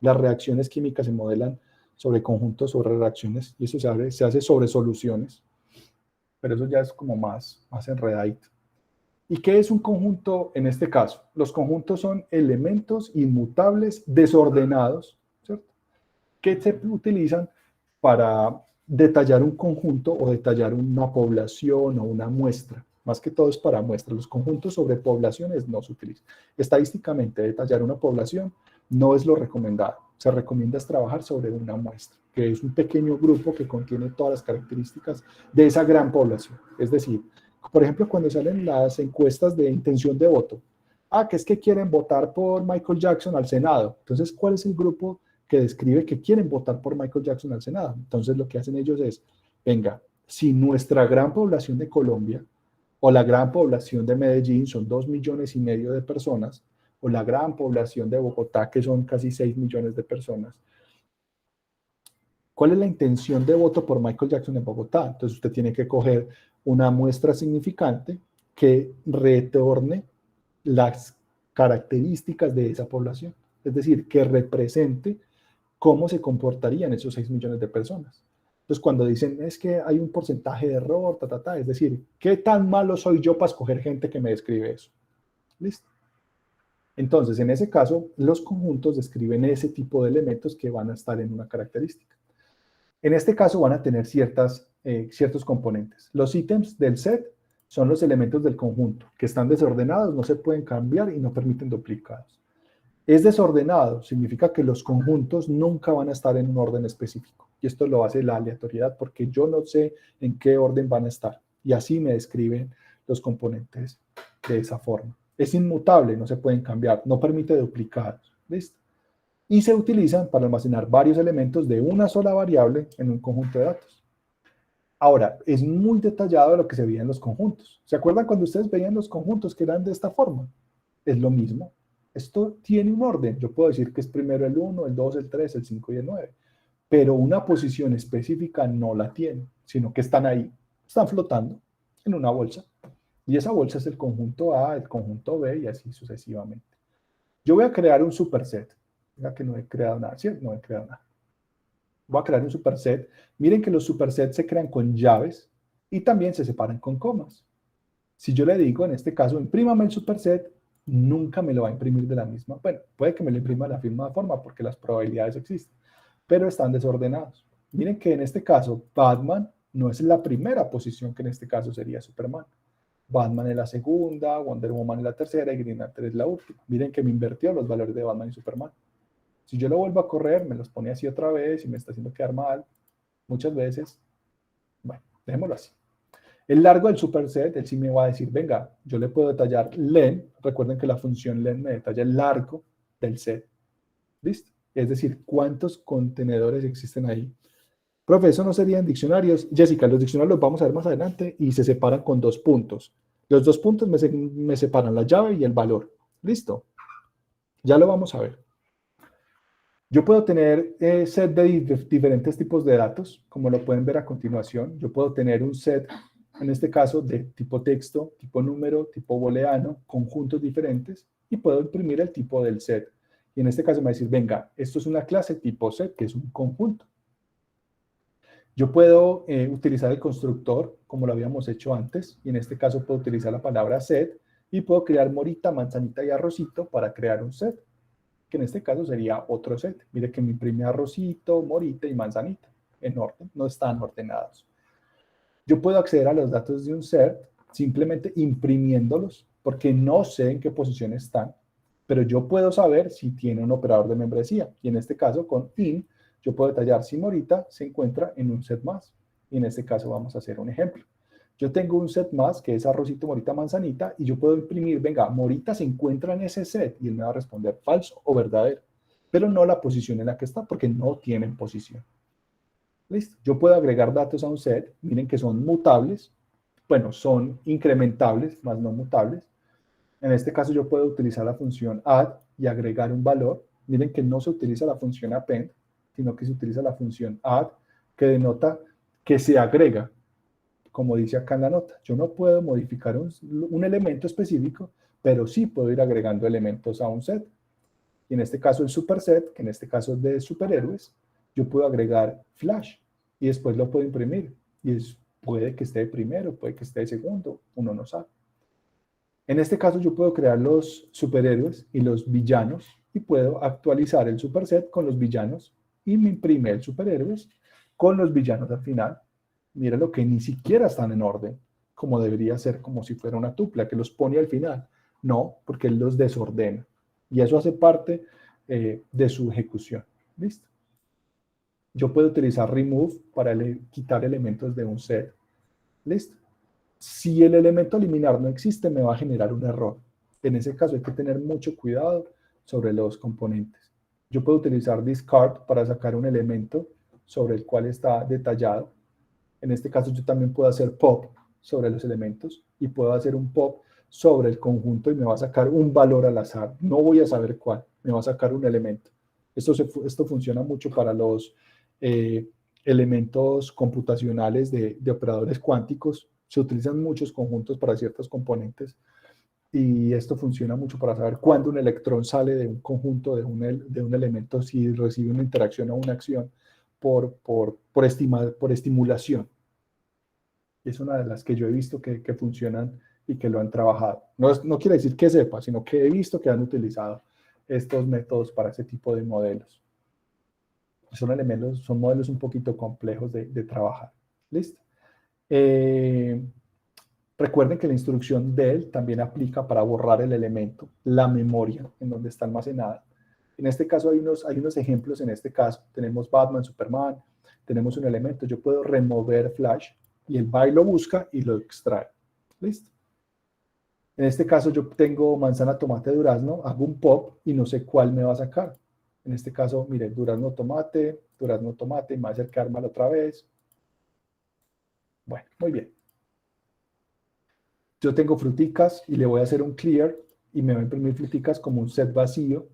Las reacciones químicas se modelan sobre conjuntos, sobre reacciones, y eso se hace sobre soluciones, pero eso ya es como más enredadito. ¿Y qué es un conjunto en este caso? Los conjuntos son elementos inmutables desordenados, ¿cierto?, que se utilizan para detallar un conjunto o detallar una población o una muestra. Más que todo es para muestras. Los conjuntos sobre poblaciones no se utilizan. Estadísticamente, detallar una población no es lo recomendado. Se recomienda es trabajar sobre una muestra, que es un pequeño grupo que contiene todas las características de esa gran población. Es decir, por ejemplo, cuando salen las encuestas de intención de voto, que es que quieren votar por Michael Jackson al Senado. Entonces, ¿cuál es el grupo que describe que quieren votar por Michael Jackson al Senado? Entonces, lo que hacen ellos es, venga, si nuestra gran población de Colombia o la gran población de Medellín son 2,5 millones de personas, o la gran población de Bogotá, que son casi 6 millones de personas, ¿cuál es la intención de voto por Michael Jackson en Bogotá? Entonces usted tiene que coger una muestra significante que retorne las características de esa población, es decir, que represente cómo se comportarían esos 6 millones de personas. Entonces, cuando dicen, es que hay un porcentaje de error, es decir, ¿qué tan malo soy yo para escoger gente que me describe eso? ¿Listo? Entonces, en ese caso, los conjuntos describen ese tipo de elementos que van a estar en una característica. En este caso van a tener ciertos componentes. Los ítems del set son los elementos del conjunto, que están desordenados, no se pueden cambiar y no permiten duplicados. Es desordenado, significa que los conjuntos nunca van a estar en un orden específico. Y esto lo hace la aleatoriedad, porque yo no sé en qué orden van a estar. Y así me describen los componentes de esa forma. Es inmutable, no se pueden cambiar, no permite duplicados. ¿Listo? Y se utilizan para almacenar varios elementos de una sola variable en un conjunto de datos. Ahora, es muy detallado lo que se veía en los conjuntos. ¿Se acuerdan cuando ustedes veían los conjuntos que eran de esta forma? Es lo mismo. Esto tiene un orden. Yo puedo decir que es primero el 1, el 2, el 3, el 5 y el 9. Pero una posición específica no la tiene, sino que están ahí, están flotando en una bolsa. Y esa bolsa es el conjunto A, el conjunto B y así sucesivamente. Yo voy a crear un superset. Mira que no he creado nada, ¿cierto? No he creado nada. Voy a crear un superset. Miren que los supersets se crean con llaves y también se separan con comas. Si yo le digo, en este caso, imprímame el superset, nunca me lo va a imprimir de la misma. Bueno, puede que me lo imprima de la misma forma porque las probabilidades existen, pero están desordenados. Miren que en este caso, Batman no es la primera posición, que en este caso sería Superman. Batman es la segunda, Wonder Woman es la tercera y Green Lantern es la última. Miren que me invirtió los valores de Batman y Superman. Si yo lo vuelvo a correr, me los pone así otra vez y me está haciendo quedar mal muchas veces. Bueno, dejémoslo así. El largo del superset, él sí me va a decir, venga, yo le puedo detallar len. Recuerden que la función len me detalla el largo del set. ¿Listo? Es decir, cuántos contenedores existen ahí. Profe, eso no sería en diccionarios. Jessica, los diccionarios los vamos a ver más adelante y se separan con 2 puntos. Los 2 puntos me separan la llave y el valor. ¿Listo? Ya lo vamos a ver. Yo puedo tener set de diferentes tipos de datos, como lo pueden ver a continuación. Yo puedo tener un set, en este caso, de tipo texto, tipo número, tipo booleano, conjuntos diferentes, y puedo imprimir el tipo del set. Y en este caso me va a decir, venga, esto es una clase tipo set, que es un conjunto. Yo puedo utilizar el constructor, como lo habíamos hecho antes, y en este caso puedo utilizar la palabra set, y puedo crear morita, manzanita y arrocito para crear un set, que en este caso sería otro set. Mire que me imprime arrocito, morita y manzanita, en orden, no están ordenados. Yo puedo acceder a los datos de un set simplemente imprimiéndolos, porque no sé en qué posición están, pero yo puedo saber si tiene un operador de membresía, y en este caso con in, yo puedo detallar si morita se encuentra en un set más, y en este caso vamos a hacer un ejemplo. Yo tengo un set más que es arrocito, morita, manzanita, y yo puedo imprimir, venga, morita se encuentra en ese set, y él me va a responder falso o verdadero, pero no la posición en la que está, porque no tienen posición. ¿Listo? Yo puedo agregar datos a un set, miren que son mutables, bueno, son incrementables, más no mutables. En este caso yo puedo utilizar la función add y agregar un valor. Miren que no se utiliza la función append, sino que se utiliza la función add, que denota que se agrega, como dice acá en la nota. Yo no puedo modificar un elemento específico, pero sí puedo ir agregando elementos a un set. Y en este caso el superset, que en este caso es de superhéroes, yo puedo agregar flash y después lo puedo imprimir. Y puede que esté de primero, puede que esté de segundo, uno no sabe. En este caso yo puedo crear los superhéroes y los villanos y puedo actualizar el superset con los villanos y me imprime el superhéroes con los villanos al final. Mira lo que ni siquiera están en orden, como debería ser, como si fuera una tupla, que los pone al final. No, porque él los desordena. Y eso hace parte de su ejecución. ¿Listo? Yo puedo utilizar remove para quitar elementos de un set. ¿Listo? Si el elemento a eliminar no existe, me va a generar un error. En ese caso hay que tener mucho cuidado sobre los componentes. Yo puedo utilizar discard para sacar un elemento sobre el cual está detallado. En este caso yo también puedo hacer pop sobre los elementos y puedo hacer un pop sobre el conjunto y me va a sacar un valor al azar. No voy a saber cuál, me va a sacar un elemento. Esto funciona mucho para los elementos computacionales de operadores cuánticos. Se utilizan muchos conjuntos para ciertos componentes y esto funciona mucho para saber cuándo un electrón sale de un conjunto, de un elemento, si recibe una interacción o una acción por estimulación. Es una de las que yo he visto que funcionan y que lo han trabajado. No quiere decir que sepa, sino que he visto que han utilizado estos métodos para ese tipo de modelos. Son modelos un poquito complejos de trabajar. ¿Listo? Recuerden que la instrucción del también aplica para borrar el elemento, la memoria en donde está almacenada. En este caso hay unos ejemplos. En este caso tenemos Batman, Superman, tenemos un elemento. Yo puedo remover Flash y el va y lo busca y lo extrae. ¿Listo? En este caso yo tengo manzana, tomate, durazno, hago un pop y no sé cuál me va a sacar. En este caso, mire, durazno, tomate, y me va a hacer quedar mal otra vez. Bueno, muy bien. Yo tengo fruticas y le voy a hacer un clear y me va a imprimir fruticas como un set vacío.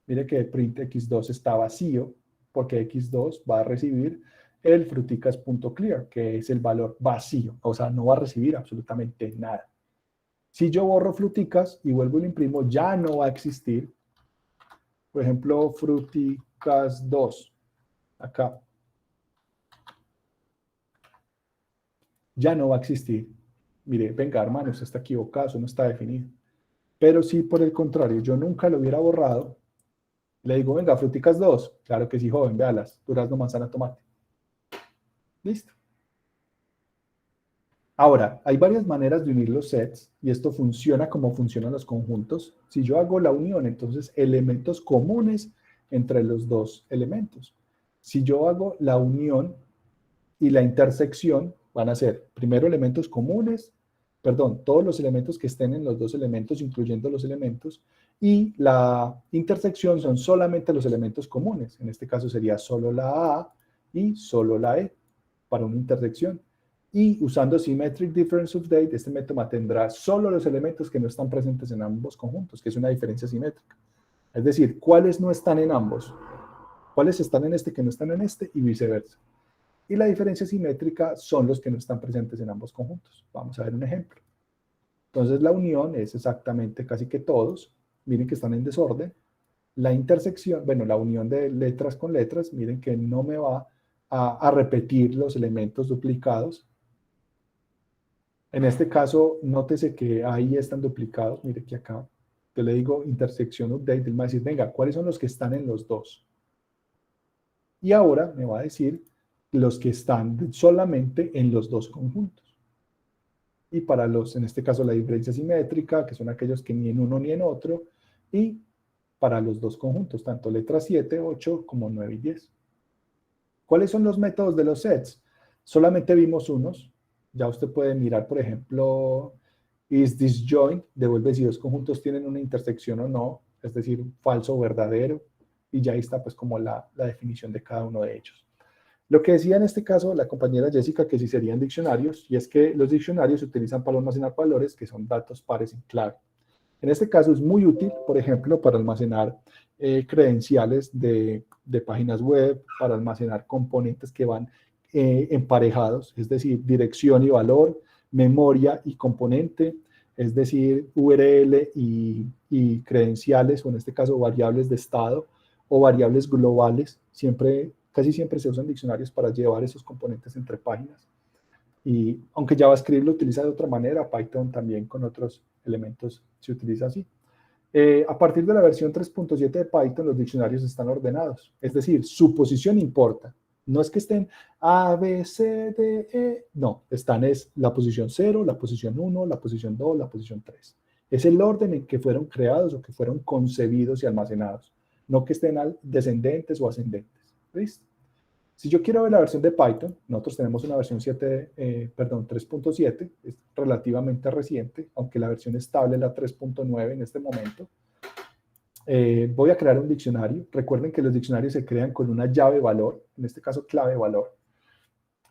Mire que print x2 está vacío porque x2 va a recibir el fruticas.clear, que es el valor vacío, o sea, no va a recibir absolutamente nada. Si yo borro fruticas y vuelvo y lo imprimo, ya no va a existir. Por ejemplo, fruticas 2, acá. Ya no va a existir. Mire, venga, hermano, usted está equivocado, eso no está definido. Pero si por el contrario yo nunca lo hubiera borrado, le digo, venga, fruticas 2. Claro que sí, joven, véalas. Durazno, manzana, tomate. Listo. Ahora, hay varias maneras de unir los sets y esto funciona como funcionan los conjuntos. Si yo hago la unión, entonces elementos comunes entre los dos elementos. Si yo hago la unión y la intersección, van a ser primero elementos comunes, perdón, todos los elementos que estén en los dos elementos, incluyendo los elementos, y la intersección son solamente los elementos comunes. En este caso sería solo la A y solo la E para una intersección. Y usando Symmetric Difference of Date, este método mantendrá solo los elementos que no están presentes en ambos conjuntos, que es una diferencia simétrica. Es decir, cuáles no están en ambos, cuáles están en este que no están en este y viceversa. Y la diferencia simétrica son los que no están presentes en ambos conjuntos. Vamos a ver un ejemplo. Entonces la unión es exactamente casi que todos. Miren que están en desorden. La intersección, bueno, la unión de letras con letras, miren que no me va a repetir los elementos duplicados. En este caso, nótese que ahí están duplicados. Mire que acá, yo le digo intersección update, él me va a decir, venga, ¿cuáles son los que están en los dos? Y ahora me va a decir los que están solamente en los dos conjuntos. Y para los, en este caso, la diferencia simétrica, que son aquellos que ni en uno ni en otro, y para los dos conjuntos, tanto letras 7, 8, como 9 y 10. ¿Cuáles son los métodos de los sets? Solamente vimos unos. Ya usted puede mirar, por ejemplo, is disjoint, devuelve si dos conjuntos tienen una intersección o no, es decir, falso o verdadero, y ya ahí está pues como la definición de cada uno de ellos. Lo que decía en este caso la compañera Jessica, que sí serían diccionarios, y es que los diccionarios se utilizan para almacenar valores que son datos pares en clave. En este caso es muy útil, por ejemplo, para almacenar credenciales de páginas web, para almacenar componentes que van emparejados, es decir, dirección y valor, memoria y componente, es decir, URL y credenciales, o en este caso variables de estado o variables globales. Casi siempre se usan diccionarios para llevar esos componentes entre páginas. Y aunque JavaScript lo utiliza de otra manera, Python también con otros elementos se utiliza así. A partir de la versión 3.7 de Python, los diccionarios están ordenados. Es decir, su posición importa. No es que estén A, B, C, D, E. No, están es la posición 0, la posición 1, la posición 2, la posición 3. Es el orden en que fueron creados o que fueron concebidos y almacenados. No que estén descendentes o ascendentes. ¿Listo? Si yo quiero ver la versión de Python, nosotros tenemos una versión 3.7, es relativamente reciente, aunque la versión estable es la 3.9 en este momento. Voy a crear un diccionario. Recuerden que los diccionarios se crean con una llave valor, en este caso clave valor,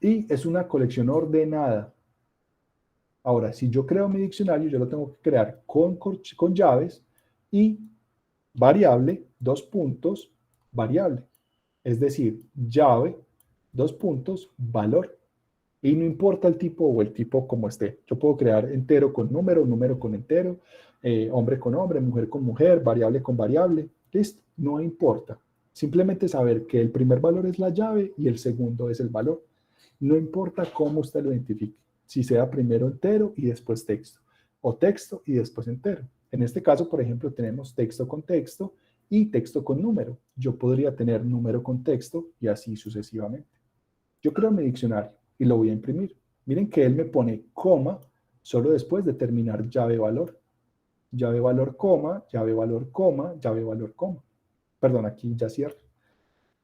y es una colección ordenada. Ahora, si yo creo mi diccionario, yo lo tengo que crear con llaves y variable, dos puntos, variable. Es decir, llave, dos puntos, valor. Y no importa el tipo o el tipo como esté. Yo puedo crear entero con número, número con entero, hombre con hombre, mujer con mujer, variable con variable. Listo, no importa. Simplemente saber que el primer valor es la llave y el segundo es el valor. No importa cómo usted lo identifique. Si sea primero entero y después texto. O texto y después entero. En este caso, por ejemplo, tenemos texto con texto y texto con número. Yo podría tener número con texto y así sucesivamente. Yo creo mi diccionario y lo voy a imprimir. Miren que él me pone coma solo después de terminar llave valor. Llave valor coma, llave valor coma, llave valor coma. Perdón, aquí ya cierro.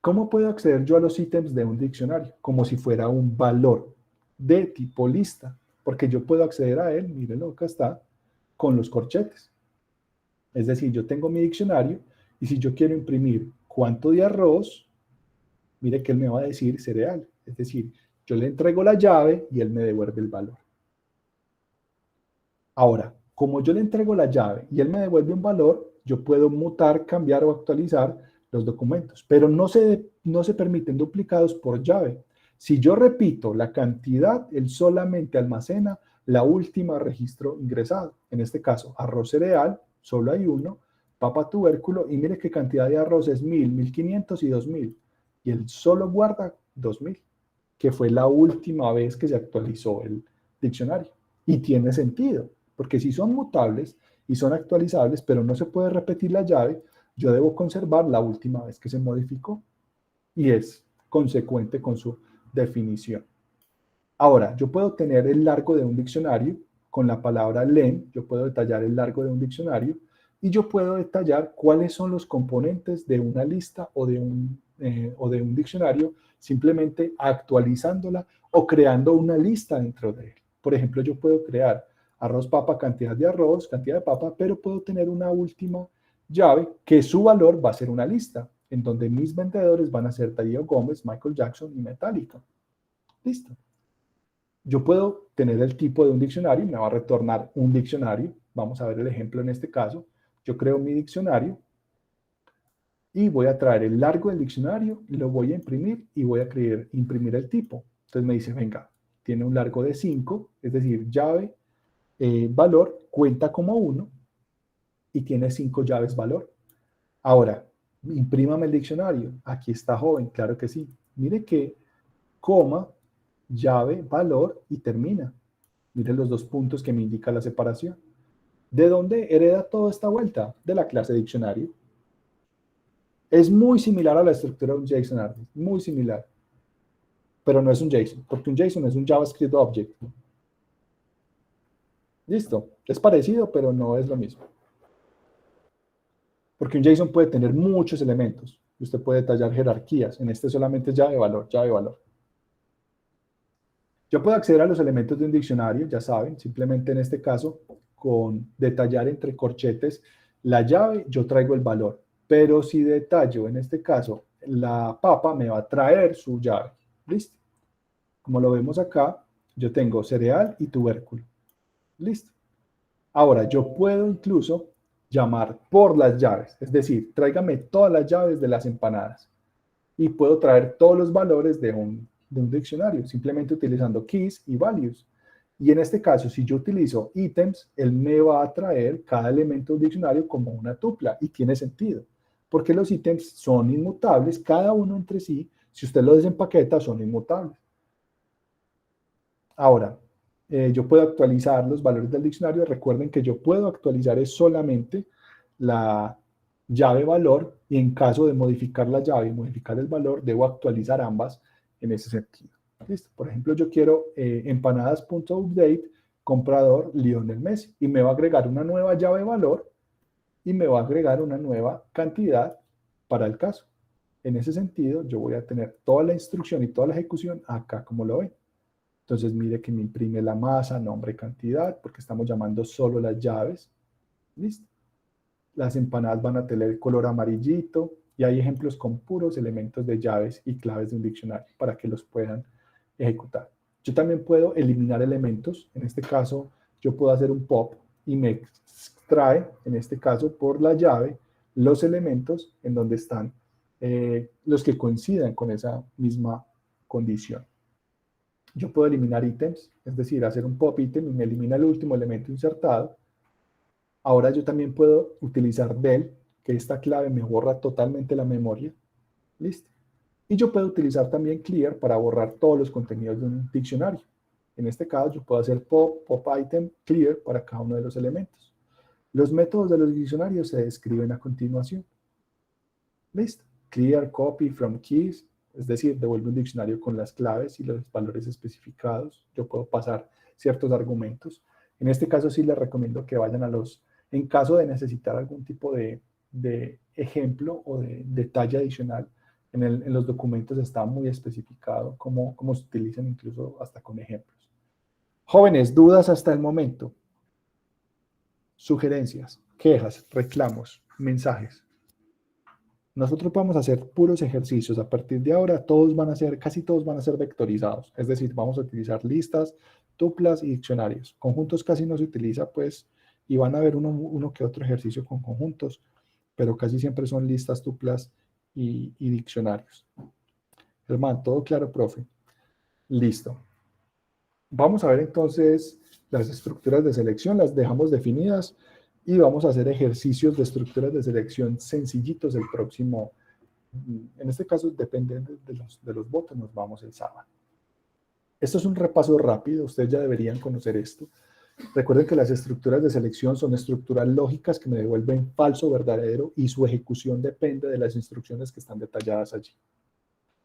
¿Cómo puedo acceder yo a los ítems de un diccionario? Como si fuera un valor de tipo lista. Porque yo puedo acceder a él, mírenlo, acá está, con los corchetes. Es decir, yo tengo mi diccionario y si yo quiero imprimir cuánto de arroz, mire que él me va a decir cereal. Es decir, yo le entrego la llave y él me devuelve el valor. Ahora, como yo le entrego la llave y él me devuelve un valor, yo puedo mutar, cambiar o actualizar los documentos, pero no se permiten duplicados por llave. Si yo repito la cantidad, él solamente almacena la última registro ingresado. En este caso, arroz cereal, solo hay uno, papa tubérculo, y mire qué cantidad de arroz es 1000, 1500 y 2000. Y él solo guarda 2000, que fue la última vez que se actualizó el diccionario. Y tiene sentido, porque si son mutables y son actualizables, pero no se puede repetir la llave, yo debo conservar la última vez que se modificó. Y es consecuente con su definición. Ahora, yo puedo tener el largo de un diccionario con la palabra len, yo puedo detallar el largo de un diccionario y yo puedo detallar cuáles son los componentes de una lista o de un diccionario, simplemente actualizándola o creando una lista dentro de él. Por ejemplo, yo puedo crear arroz, papa, cantidad de arroz, cantidad de papa, pero puedo tener una última llave que su valor va a ser una lista, en donde mis vendedores van a ser Darío Gómez, Michael Jackson y Metallica. Listo. Yo puedo tener el tipo de un diccionario, me va a retornar un diccionario. Vamos a ver el ejemplo en este caso. Yo creo mi diccionario y voy a traer el largo del diccionario, lo voy a imprimir y voy a imprimir el tipo. Entonces me dice, venga, tiene un largo de 5, es decir, llave, valor, cuenta como 1 y tiene 5 llaves valor. Ahora, imprímame el diccionario. Aquí está joven, claro que sí. Mire que coma, llave, valor y termina. Miren los 2 puntos que me indica la separación. ¿De dónde hereda toda esta vuelta? De la clase diccionario. Es muy similar a la estructura de un JSON artist, muy similar. Pero no es un JSON, porque un JSON es un JavaScript object. Listo. Es parecido, pero no es lo mismo. Porque un JSON puede tener muchos elementos. Usted puede detallar jerarquías. En este solamente es llave, valor, llave, valor. Yo puedo acceder a los elementos de un diccionario, ya saben, simplemente en este caso, con detallar entre corchetes la llave, yo traigo el valor. Pero si detallo, en este caso, la papa me va a traer su llave. ¿Listo? Como lo vemos acá, yo tengo cereal y tubérculo. ¿Listo? Ahora, yo puedo incluso llamar por las llaves, es decir, tráigame todas las llaves de las empanadas. Y puedo traer todos los valores de un diccionario, simplemente utilizando keys y values. Y en este caso, si yo utilizo ítems, él me va a traer cada elemento del diccionario como una tupla, y tiene sentido, porque los ítems son inmutables, cada uno entre sí, si usted lo desempaqueta, son inmutables. Ahora, yo puedo actualizar los valores del diccionario. Recuerden que yo puedo actualizar es solamente la llave valor, y en caso de modificar la llave y modificar el valor, debo actualizar ambas en ese sentido. ¿Listo? Por ejemplo, yo quiero empanadas.update comprador Lionel Messi, y me va a agregar una nueva llave valor y me va a agregar una nueva cantidad para el caso. En ese sentido, yo voy a tener toda la instrucción y toda la ejecución acá, como lo ven. Entonces, mire que me imprime la masa, nombre, cantidad, porque estamos llamando solo las llaves. ¿Listo? Las empanadas van a tener color amarillito, y hay ejemplos con puros elementos de llaves y claves de un diccionario para que los puedan ejecutar. Yo también puedo eliminar elementos. En este caso, yo puedo hacer un pop y me extrae, en este caso, por la llave, los elementos en donde están los que coincidan con esa misma condición. Yo puedo eliminar ítems, es decir, hacer un pop ítem y me elimina el último elemento insertado. Ahora yo también puedo utilizar del, que esta clave me borra totalmente la memoria. Listo. Y yo puedo utilizar también clear para borrar todos los contenidos de un diccionario. En este caso yo puedo hacer pop, pop item, clear para cada uno de los elementos. Los métodos de los diccionarios se describen a continuación. Listo. Clear, copy, from keys, es decir, devuelve un diccionario con las claves y los valores especificados. Yo puedo pasar ciertos argumentos. En este caso sí les recomiendo que vayan a los, en caso de necesitar algún tipo de ejemplo o de detalle adicional, en los documentos está muy especificado cómo se utilizan, incluso hasta con ejemplos. Jóvenes, dudas hasta el momento. Sugerencias, quejas, reclamos, mensajes. Nosotros vamos a hacer puros ejercicios. A partir de ahora, casi todos van a ser vectorizados. Es decir, vamos a utilizar listas, tuplas y diccionarios. Conjuntos casi no se utiliza, pues, y van a haber uno que otro ejercicio con conjuntos, pero casi siempre son listas, tuplas y diccionarios. Hermano, ¿todo claro, profe? Listo. Vamos a ver entonces las estructuras de selección, las dejamos definidas, y vamos a hacer ejercicios de estructuras de selección sencillitos el próximo, en este caso depende de los votos, nos vamos el sábado. Esto es un repaso rápido, ustedes ya deberían conocer esto. Recuerden que las estructuras de selección son estructuras lógicas que me devuelven falso o verdadero, y su ejecución depende de las instrucciones que están detalladas allí.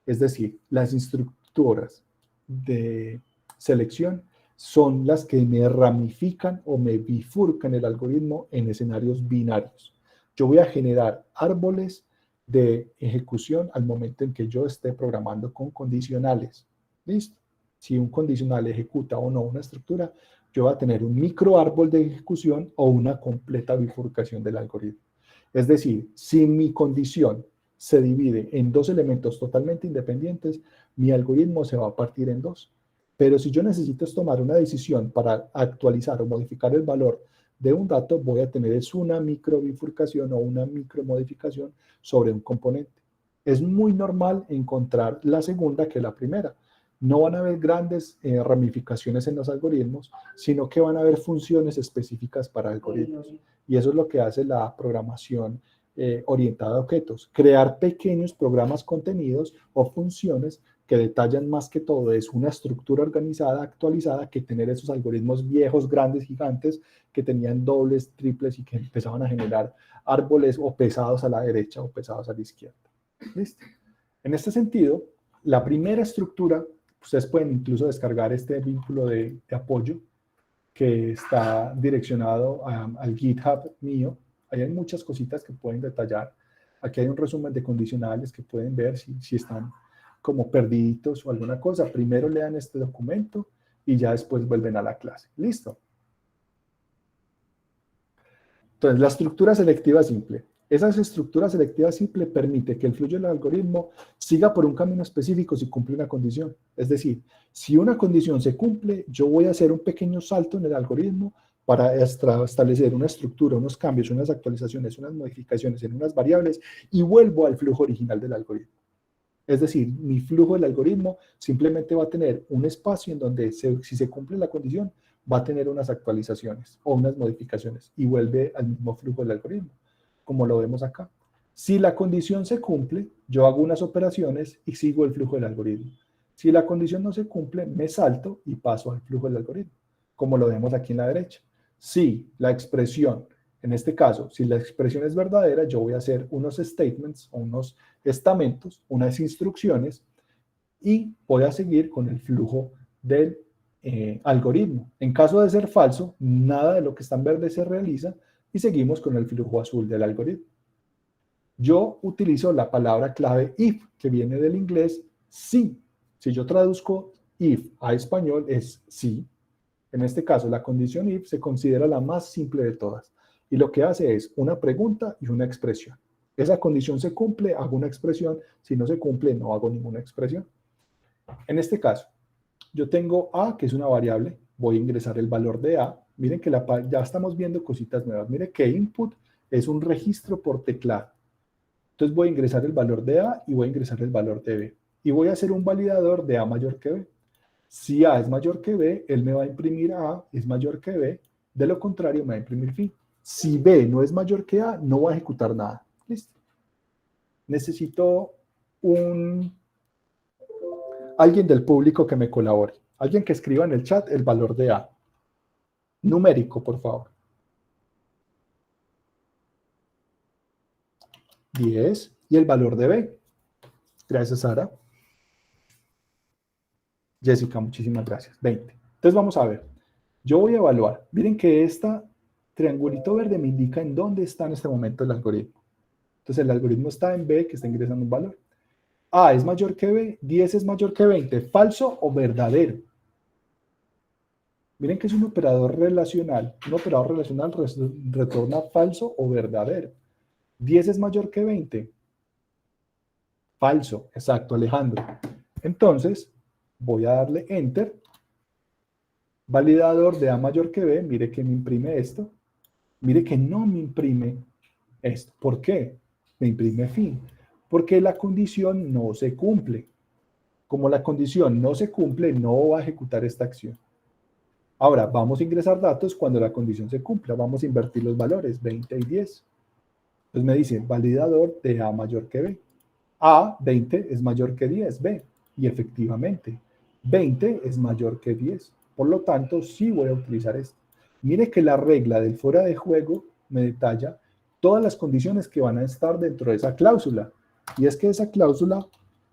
Es decir, las estructuras de selección, son las que me ramifican o me bifurcan el algoritmo en escenarios binarios. Yo voy a generar árboles de ejecución al momento en que yo esté programando con condicionales. ¿Listo? Si un condicional ejecuta o no una estructura, yo voy a tener un micro árbol de ejecución o una completa bifurcación del algoritmo. Es decir, si mi condición se divide en dos elementos totalmente independientes, mi algoritmo se va a partir en dos. Pero si yo necesito tomar una decisión para actualizar o modificar el valor de un dato, voy a tener una micro bifurcación o una micro modificación sobre un componente. Es muy normal encontrar la segunda que la primera. No van a haber grandes ramificaciones en los algoritmos, sino que van a haber funciones específicas para algoritmos. Y eso es lo que hace la programación orientada a objetos. Crear pequeños programas contenidos o funciones que detallan más que todo es una estructura organizada, actualizada, que tener esos algoritmos viejos, grandes, gigantes, que tenían dobles, triples y que empezaban a generar árboles o pesados a la derecha o pesados a la izquierda. ¿Listo? En este sentido, la primera estructura, ustedes pueden incluso descargar este vínculo de apoyo que está direccionado al GitHub mío. Ahí hay muchas cositas que pueden detallar. Aquí hay un resumen de condicionales que pueden ver si están como perdiditos o alguna cosa. Primero lean este documento y ya después vuelven a la clase. ¿Listo? Entonces, la estructura selectiva simple. Esa estructura selectiva simple permite que el flujo del algoritmo siga por un camino específico si cumple una condición. Es decir, si una condición se cumple, yo voy a hacer un pequeño salto en el algoritmo para establecer una estructura, unos cambios, unas actualizaciones, unas modificaciones en unas variables y vuelvo al flujo original del algoritmo. Es decir, mi flujo del algoritmo simplemente va a tener un espacio en donde si se cumple la condición, va a tener unas actualizaciones o unas modificaciones y vuelve al mismo flujo del algoritmo, como lo vemos acá. Si la condición se cumple, yo hago unas operaciones y sigo el flujo del algoritmo. Si la condición no se cumple, me salto y paso al flujo del algoritmo, como lo vemos aquí en la derecha. Si la expresión, en este caso, si la expresión es verdadera, yo voy a hacer unos statements o unos estamentos, unas instrucciones y voy a seguir con el flujo del algoritmo. En caso de ser falso, nada de lo que está en verde se realiza y seguimos con el flujo azul del algoritmo. Yo utilizo la palabra clave if, que viene del inglés sí. Si yo traduzco if a español es sí. En este caso, la condición if se considera la más simple de todas. Y lo que hace es una pregunta y una expresión. Esa condición se cumple, hago una expresión. Si no se cumple, no hago ninguna expresión. En este caso, yo tengo a, que es una variable. Voy a ingresar el valor de a. Miren que ya estamos viendo cositas nuevas. Miren que input es un registro por teclado. Entonces voy a ingresar el valor de a y voy a ingresar el valor de b. Y voy a hacer un validador de a mayor que b. Si a es mayor que b, él me va a imprimir a es mayor que b. De lo contrario, me va a imprimir fin. Si b no es mayor que a, no va a ejecutar nada. ¿Listo? Necesito alguien del público que me colabore. Alguien que escriba en el chat el valor de a. Numérico, por favor. 10. Y el valor de b. Gracias, Sara. Jessica, muchísimas gracias. 20. Entonces vamos a ver. Yo voy a evaluar. Miren que este triangulito verde me indica en dónde está en este momento el algoritmo. Entonces el algoritmo está en B, que está ingresando un valor. A es mayor que B, 10 es mayor que 20. ¿Falso o verdadero? Miren que es un operador relacional. Un operador relacional retorna falso o verdadero. 10 es mayor que 20. Falso, exacto, Alejandro. Entonces, voy a darle Enter. Validador de A mayor que B. Mire que me imprime esto. Mire que no me imprime esto. ¿Por qué? Me imprime fin. Porque la condición no se cumple. Como la condición no se cumple, no va a ejecutar esta acción. Ahora, vamos a ingresar datos cuando la condición se cumpla. Vamos a invertir los valores, 20 y 10. Entonces me dice, validador de A mayor que B. A, 20, es mayor que 10, B. Y efectivamente, 20 es mayor que 10. Por lo tanto, sí voy a utilizar esto. Mire que la regla del fuera de juego me detalla todas las condiciones que van a estar dentro de esa cláusula. Y es que esa cláusula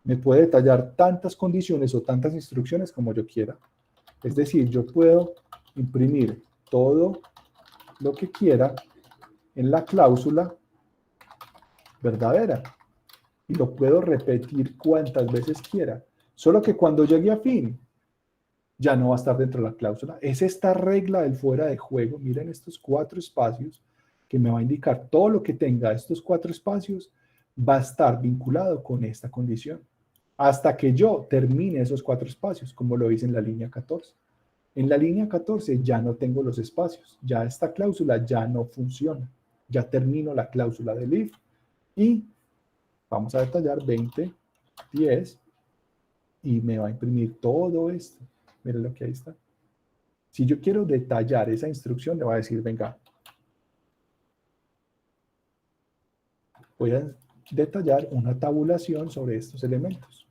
me puede detallar tantas condiciones o tantas instrucciones como yo quiera. Es decir, yo puedo imprimir todo lo que quiera en la cláusula verdadera y lo puedo repetir cuantas veces quiera. Solo que cuando llegue a fin, ya no va a estar dentro de la cláusula. Es esta regla del fuera de juego. Miren estos 4 espacios que me va a indicar todo lo que tenga estos 4 espacios va a estar vinculado con esta condición hasta que yo termine esos 4 espacios, como lo hice en la línea 14. En la línea 14 ya no tengo los espacios, ya esta cláusula ya no funciona. Ya termino la cláusula del if y vamos a detallar 20, 10 y me va a imprimir todo esto. Miren lo que ahí está. Si yo quiero detallar esa instrucción, le voy a decir, venga, voy a detallar una tabulación sobre estos elementos.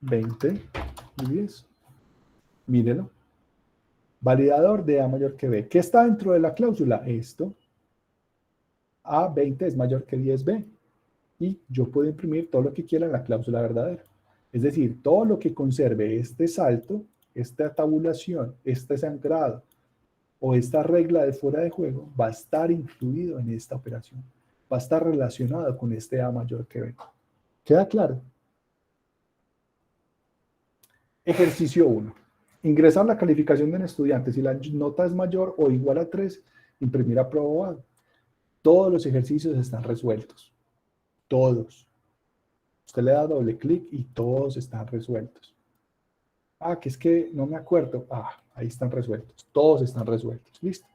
20 y 10. Mírenlo. Validador de A mayor que B. ¿Qué está dentro de la cláusula? Esto. A20 es mayor que 10B. Y yo puedo imprimir todo lo que quiera en la cláusula verdadera. Es decir, todo lo que conserve este salto, esta tabulación, este sangrado o esta regla de fuera de juego va a estar incluido en esta operación. Va a estar relacionado con este A mayor que B. ¿Queda claro? Ejercicio 1. Ingresar la calificación de un estudiante. Si la nota es mayor o igual a 3, imprimir aprobado. Todos los ejercicios están resueltos. Todos. Usted le da doble clic y todos están resueltos. Ah, que es que no me acuerdo. Ah, ahí están resueltos. Todos están resueltos. Listo.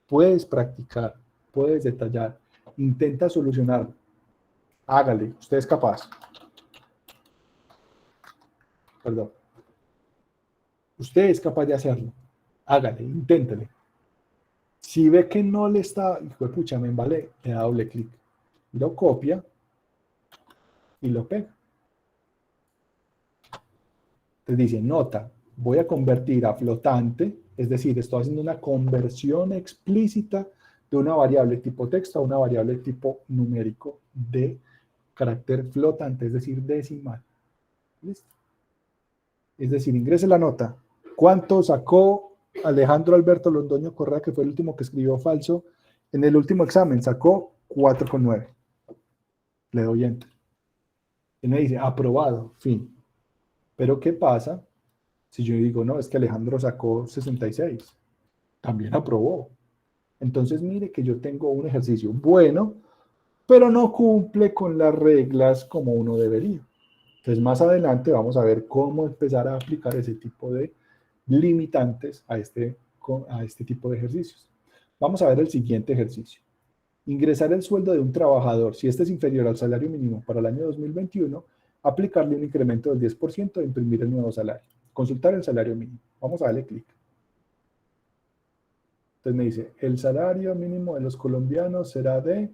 Puedes practicar, puedes detallar. Intenta solucionarlo. Hágale. Usted es capaz. Perdón. Usted es capaz de hacerlo. Hágale, inténtele. Si ve que no le está, hijo de pucha, me embalé, le da doble clic. Lo copia y lo pega. Entonces dice, nota, voy a convertir a flotante, es decir, estoy haciendo una conversión explícita de una variable tipo texto a una variable tipo numérico de carácter flotante, es decir, decimal. ¿Listo? Es decir, ingrese la nota. ¿Cuánto sacó Alejandro Alberto Londoño Correa, que fue el último que escribió falso en el último examen? Sacó 4,9. Le doy enter. Y me dice, aprobado, fin. Pero ¿qué pasa si yo digo, no, es que Alejandro sacó 66? También aprobó. Entonces mire que yo tengo un ejercicio bueno, pero no cumple con las reglas como uno debería. Entonces más adelante vamos a ver cómo empezar a aplicar ese tipo de limitantes a este tipo de ejercicios. Vamos a ver el siguiente ejercicio. Ingresar el sueldo de un trabajador, si este es inferior al salario mínimo para el año 2021, aplicarle un incremento del 10% e imprimir el nuevo salario. Consultar el salario mínimo. Vamos a darle clic. Entonces me dice, el salario mínimo de los colombianos será de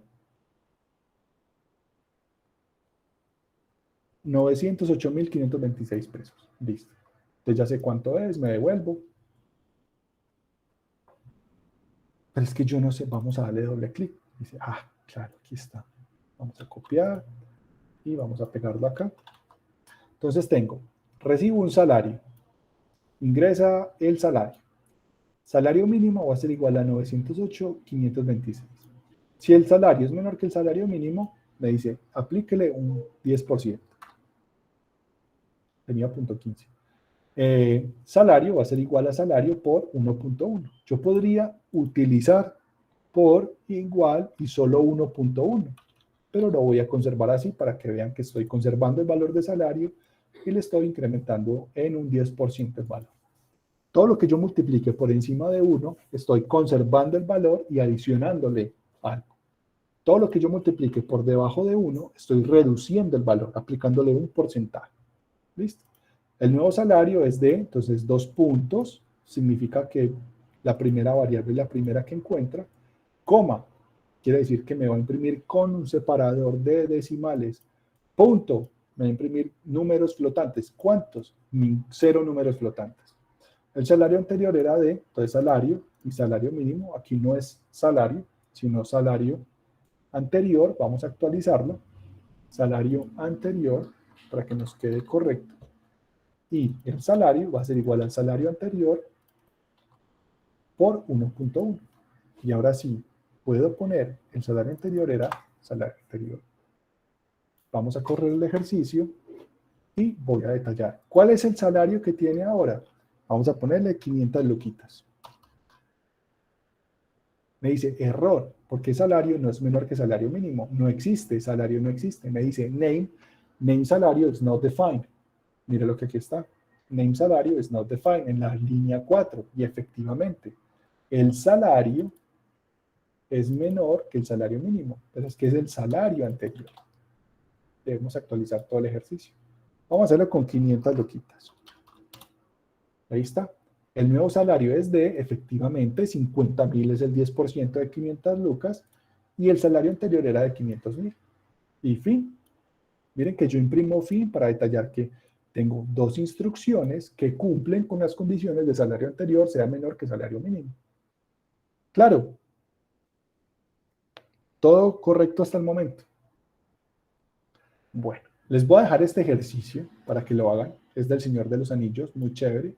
908.526 pesos. Listo. Entonces ya sé cuánto es, me devuelvo. Pero es que yo no sé, vamos a darle doble clic. Dice, ah, claro, aquí está. Vamos a copiar y vamos a pegarlo acá. Entonces tengo, recibo un salario, ingresa el salario. Salario mínimo va a ser igual a 908.526. Si el salario es menor que el salario mínimo, me dice, aplíquele un 10%. Tenía punto 15. Salario va a ser igual a salario por 1.1. Yo podría utilizar por igual y solo 1.1, pero lo voy a conservar así para que vean que estoy conservando el valor de salario y le estoy incrementando en un 10% el valor. Todo lo que yo multiplique por encima de 1, estoy conservando el valor y adicionándole algo. Todo lo que yo multiplique por debajo de 1, estoy reduciendo el valor, aplicándole un porcentaje. ¿Listo? El nuevo salario es de, entonces, 2 puntos, significa que la primera variable es la primera que encuentra, coma, quiere decir que me va a imprimir con un separador de decimales, punto, me va a imprimir números flotantes. ¿Cuántos? 0 números flotantes. El salario anterior era de, entonces, salario y salario mínimo, aquí no es salario, sino salario anterior, vamos a actualizarlo, salario anterior, para que nos quede correcto. y el salario va a ser igual al salario anterior por 1.1. Y ahora sí, puedo poner el salario anterior era salario anterior. Vamos a correr el ejercicio y voy a detallar. ¿Cuál es el salario que tiene ahora? Vamos a ponerle 500 luquitas. Me dice error, porque salario no es menor que salario mínimo. No existe, salario no existe. Me dice name salario is not defined. Mire lo que aquí está. Name salario is not defined en la línea 4. Y efectivamente, el salario es menor que el salario mínimo. Pero es que es el salario anterior. Debemos actualizar todo el ejercicio. Vamos a hacerlo con 500 luquitas. Ahí está. El nuevo salario es de, efectivamente, 50.000 es el 10% de 500 lucas y el salario anterior era de 500.000. Y fin. Miren que yo imprimo fin para detallar que tengo dos instrucciones que cumplen con las condiciones de salario anterior, sea menor que salario mínimo. Claro. Todo correcto hasta el momento. Bueno, les voy a dejar este ejercicio para que lo hagan. Es del Señor de los Anillos, muy chévere,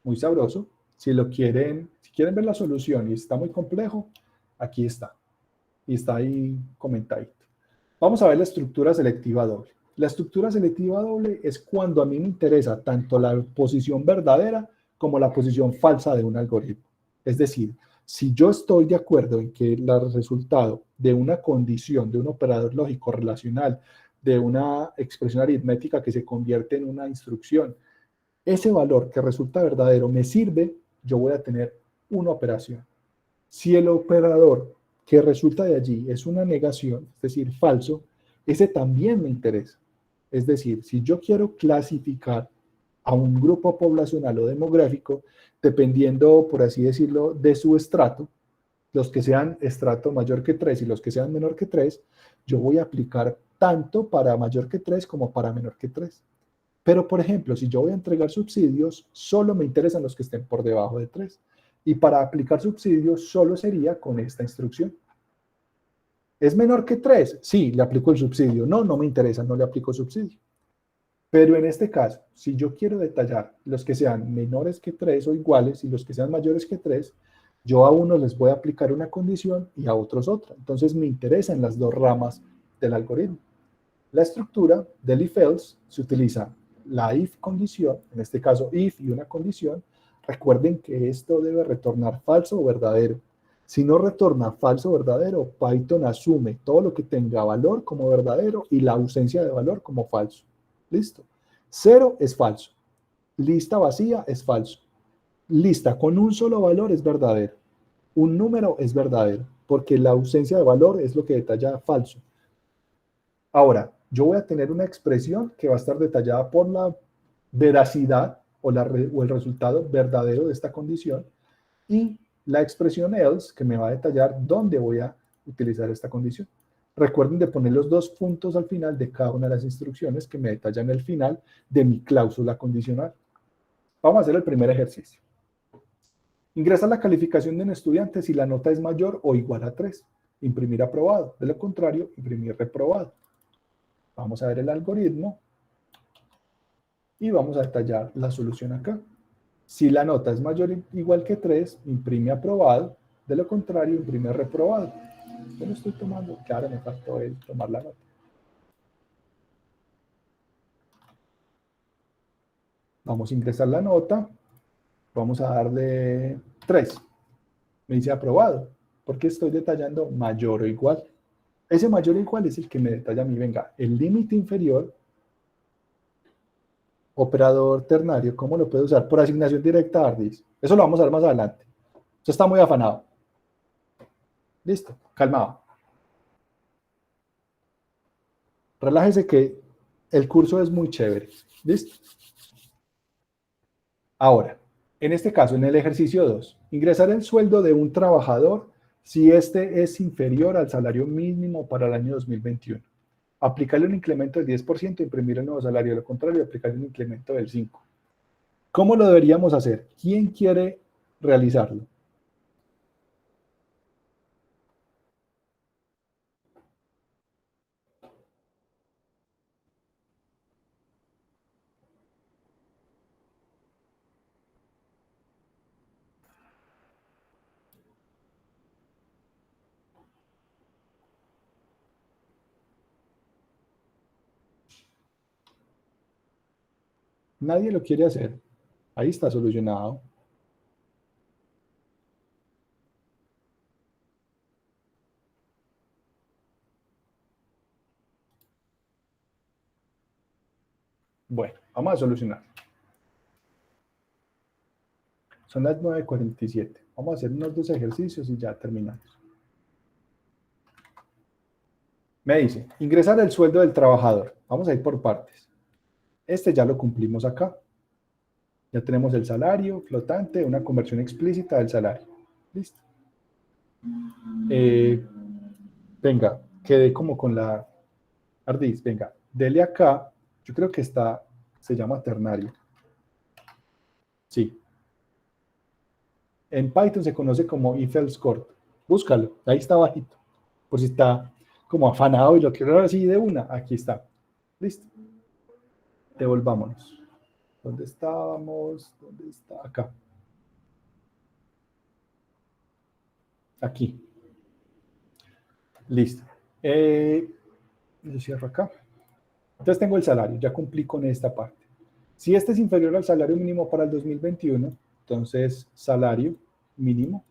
muy sabroso. Si lo quieren, si quieren ver la solución y está muy complejo, aquí está. Y está ahí comentadito. Vamos a ver la estructura selectiva doble. La estructura selectiva doble es cuando a mí me interesa tanto la posición verdadera como la posición falsa de un algoritmo. Es decir, si yo estoy de acuerdo en que el resultado de una condición, de un operador lógico relacional, de una expresión aritmética que se convierte en una instrucción, ese valor que resulta verdadero me sirve, yo voy a tener una operación. Si el operador que resulta de allí es una negación, es decir, falso, ese también me interesa. Es decir, si yo quiero clasificar a un grupo poblacional o demográfico, dependiendo, por así decirlo, de su estrato, los que sean estrato mayor que 3 y los que sean menor que 3, yo voy a aplicar tanto para mayor que 3 como para menor que 3. Pero, por ejemplo, si yo voy a entregar subsidios, solo me interesan los que estén por debajo de 3. Y para aplicar subsidios solo sería con esta instrucción. ¿Es menor que 3? Sí, le aplico el subsidio. No, no me interesa, no le aplico subsidio. Pero en este caso, si yo quiero detallar los que sean menores que 3 o iguales y los que sean mayores que 3, yo a unos les voy a aplicar una condición y a otros otra. Entonces me interesan las dos ramas del algoritmo. La estructura del if-else se utiliza la if condición, en este caso if y una condición. Recuerden que esto debe retornar falso o verdadero. Si no retorna falso o verdadero, Python asume todo lo que tenga valor como verdadero y la ausencia de valor como falso. ¿Listo? 0 es falso. Lista vacía es falso. Lista con un solo valor es verdadero. Un número es verdadero, porque la ausencia de valor es lo que detalla falso. Ahora, yo voy a tener una expresión que va a estar detallada por la veracidad o el resultado verdadero de esta condición y la expresión else que me va a detallar dónde voy a utilizar esta condición. Recuerden de poner los dos puntos al final de cada una de las instrucciones que me detallan el final de mi cláusula condicional. Vamos a hacer el primer ejercicio. Ingresa la calificación de un estudiante si la nota es mayor o igual a 3. Imprimir aprobado. De lo contrario, imprimir reprobado. Vamos a ver el algoritmo y vamos a detallar la solución acá. Si la nota es mayor o igual que 3, imprime aprobado. De lo contrario, imprime reprobado. Yo lo estoy tomando. Claro, me faltó el tomar la nota. Vamos a ingresar la nota. Vamos a darle 3. Me dice aprobado. Porque estoy detallando mayor o igual. Ese mayor o igual es el que me detalla a mí. Venga, el límite inferior, operador ternario, ¿cómo lo puedo usar? Por asignación directa, Ardis. Eso lo vamos a ver más adelante. Eso está muy afanado. Listo, calmado. Relájese que el curso es muy chévere. ¿Listo? Ahora, en este caso, en el ejercicio 2, ingresar el sueldo de un trabajador si este es inferior al salario mínimo para el año 2021. Aplicarle un incremento del 10%, imprimir el nuevo salario. De lo contrario, aplicarle un incremento del 5%. ¿Cómo lo deberíamos hacer? ¿Quién quiere realizarlo? Nadie lo quiere hacer. Ahí está solucionado. Bueno, vamos a solucionar. Son las 9:47. Vamos a hacer unos 2 ejercicios y ya terminamos. Me dice, ingresar el sueldo del trabajador. Vamos a ir por partes. Este ya lo cumplimos acá. Ya tenemos el salario flotante, una conversión explícita del salario. Listo. Venga, quedé como con la Ardiz. Venga, dele acá. Yo creo que se llama ternario. Sí. En Python se conoce como if-else short. Búscalo, ahí está bajito. Por si está como afanado y lo quiero así de una. Aquí está. Listo. Devolvámonos. ¿Dónde estábamos? ¿Dónde está? Acá. Aquí. Listo. Yo cierro acá. Entonces tengo el salario. Ya cumplí con esta parte. Si este es inferior al salario mínimo para el 2021, entonces salario mínimo.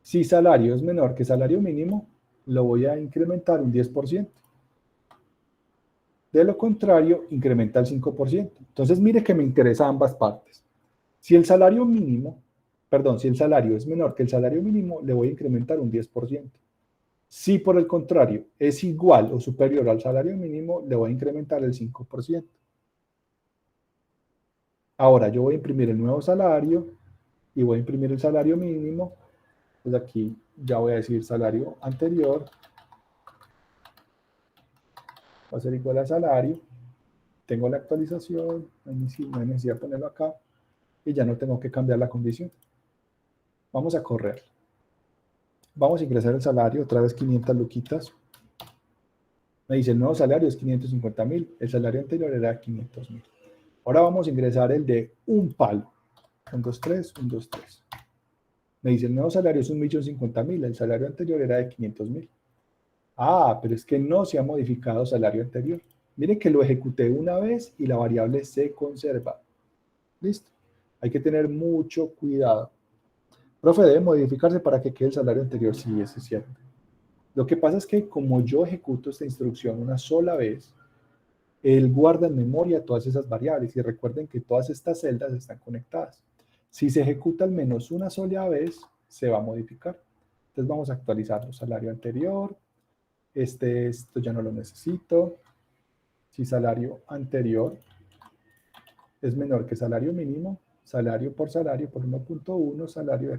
Si salario es menor que salario mínimo, lo voy a incrementar un 10%. De lo contrario, incrementa el 5%. Entonces, mire que me interesa ambas partes. Si el salario es menor que el salario mínimo, le voy a incrementar un 10%. Si por el contrario es igual o superior al salario mínimo, le voy a incrementar el 5%. Ahora yo voy a imprimir el nuevo salario y voy a imprimir el salario mínimo. Pues aquí ya voy a decir salario anterior va a ser igual a salario. Tengo la actualización, no hay necesidad de ponerlo acá y ya no tengo que cambiar la condición. Vamos a correr. Vamos a ingresar el salario, otra vez 500 luquitas. Me dice el nuevo salario es 550.000, el salario anterior era 500.000. Ahora vamos a ingresar el de un palo. 1, 2, 3, 1, 2, 3. Me dice el nuevo salario es 1.050.000, el salario anterior era de 500.000. Ah, pero es que no se ha modificado salario anterior. Miren que lo ejecuté una vez y la variable se conserva. Listo. Hay que tener mucho cuidado. Profe, debe modificarse para que quede el salario anterior. Sí, eso es cierto. Lo que pasa es que como yo ejecuto esta instrucción una sola vez, él guarda en memoria todas esas variables. Y recuerden que todas estas celdas están conectadas. Si se ejecuta al menos una sola vez, se va a modificar. Entonces vamos a actualizarlo. Salario anterior. Esto ya no lo necesito. Si salario anterior es menor que salario mínimo, salario por 1.1, salario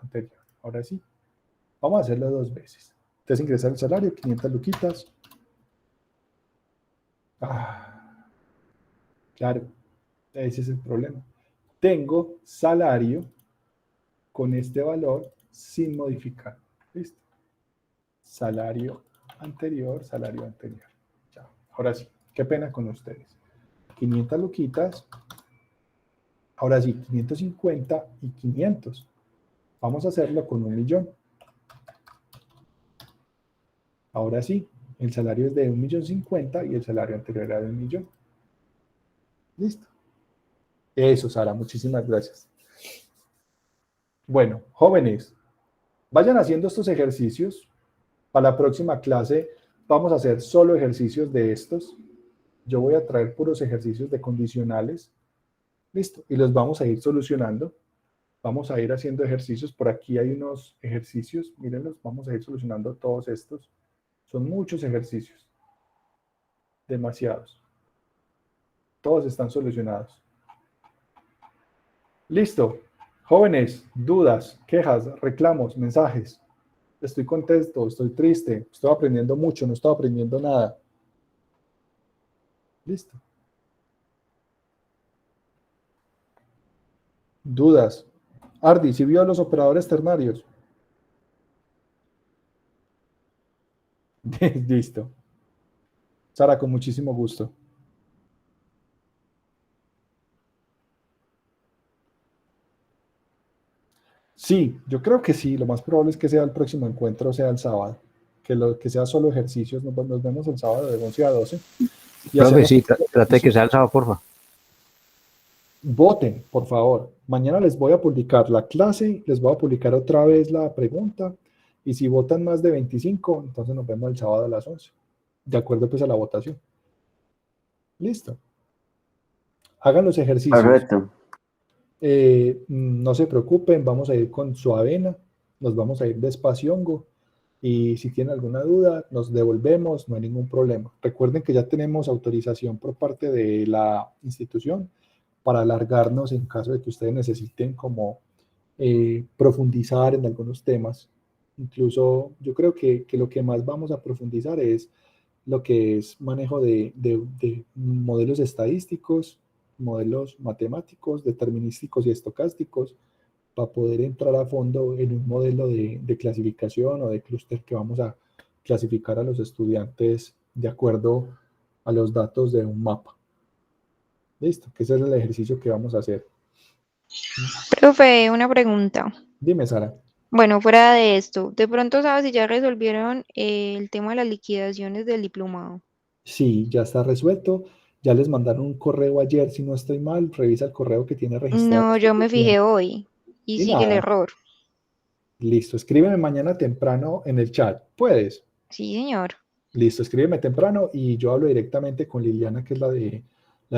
anterior. Ahora sí, vamos a hacerlo 2 veces. Entonces ingresar el salario, 500 luquitas. Claro, ese es el problema. Tengo salario con este valor sin modificar. ¿Listo? Salario anterior. Ya. Ahora sí, qué pena con ustedes. 500 luquitas. Ahora sí, 550 y 500. Vamos a hacerlo con 1.000.000. Ahora sí, el salario es de 1.050.000 y el salario anterior era de 1.000.000. Listo. Eso, Sara, muchísimas gracias. Bueno, jóvenes, vayan haciendo estos ejercicios. Para la próxima clase vamos a hacer solo ejercicios de estos. Yo voy a traer puros ejercicios de condicionales. Listo. Y los vamos a ir solucionando. Vamos a ir haciendo ejercicios. Por aquí hay unos ejercicios. Mírenlos. Vamos a ir solucionando todos estos. Son muchos ejercicios. Demasiados. Todos están solucionados. Listo. Jóvenes, dudas, quejas, reclamos, mensajes. Estoy contento, estoy triste, estoy aprendiendo mucho, no estoy aprendiendo nada. Listo. Dudas. Ardi, ¿sí vio a los operadores ternarios? Listo. Sara, con muchísimo gusto. Sí, yo creo que sí. Lo más probable es que sea el próximo encuentro, sea el sábado. Que sea solo ejercicios. Nos vemos el sábado de 11 a 12. Y Profe, hacemos sí, trate que sea el sábado, porfa. voten, por favor. Mañana les voy a publicar la clase, les voy a publicar otra vez la pregunta. Y si votan más de 25, entonces nos vemos el sábado a las 11. De acuerdo pues a la votación. Listo. Hagan los ejercicios. Perfecto. No se preocupen, vamos a ir con su avena, nos vamos a ir despaciongo. Y si tienen alguna duda, nos devolvemos, no hay ningún problema. Recuerden que ya tenemos autorización por parte de la institución para alargarnos en caso de que ustedes necesiten como profundizar en algunos temas. Incluso yo creo que lo que más vamos a profundizar es lo que es manejo de modelos estadísticos, modelos matemáticos, determinísticos y estocásticos, para poder entrar a fondo en un modelo de clasificación o de clúster que vamos a clasificar a los estudiantes de acuerdo a los datos de un mapa. Listo, que ese es el ejercicio que vamos a hacer. Profe, una pregunta. Dime, Sara. Bueno, fuera de esto, ¿de pronto sabes si ya resolvieron el tema de las liquidaciones del diplomado? Sí, ya está resuelto. Ya les mandaron un correo ayer, si no estoy mal. Revisa el correo que tiene registrado. No, yo me fijé hoy y Y sigue el nada, error. listo. Escríbeme mañana temprano en el chat. ¿Puedes? Sí, señor. Listo, escríbeme temprano y yo hablo directamente con Liliana, que es la de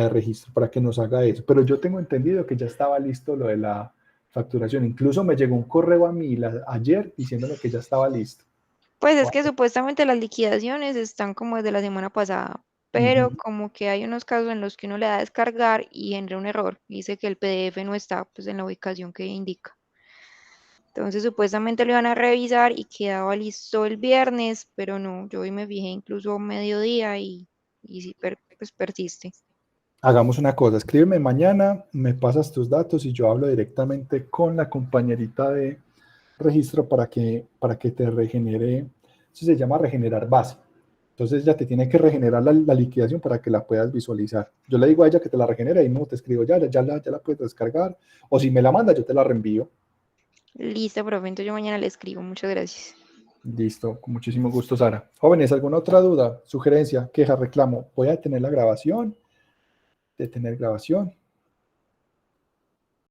registro, para que nos haga eso. Pero yo tengo entendido que ya estaba listo lo de la facturación. Incluso me llegó un correo a mí ayer diciéndome que ya estaba listo. Pues es que supuestamente las liquidaciones están como desde la semana pasada, pero Ujú. como que hay unos casos en los que uno le da a descargar y genera un error. Dice que el PDF no está pues en la ubicación que indica. Entonces supuestamente lo iban a revisar y quedaba listo el viernes, pero no, yo hoy me fijé incluso mediodía y sí, pues persiste. Hagamos una cosa, escríbeme mañana, me pasas tus datos y yo hablo directamente con la compañerita de registro para que te regenere, eso se llama regenerar base. Entonces ya te tiene que regenerar la liquidación para que la puedas visualizar. Yo le digo a ella que te la regenere y no te escribo ya la puedes descargar. O si me la manda, yo te la reenvío. Listo, profe, entonces yo mañana le escribo. Muchas gracias. Listo, con muchísimo gusto, Sara. Jóvenes, ¿alguna otra duda, sugerencia, queja, reclamo? Voy a detener la grabación. Detener grabación.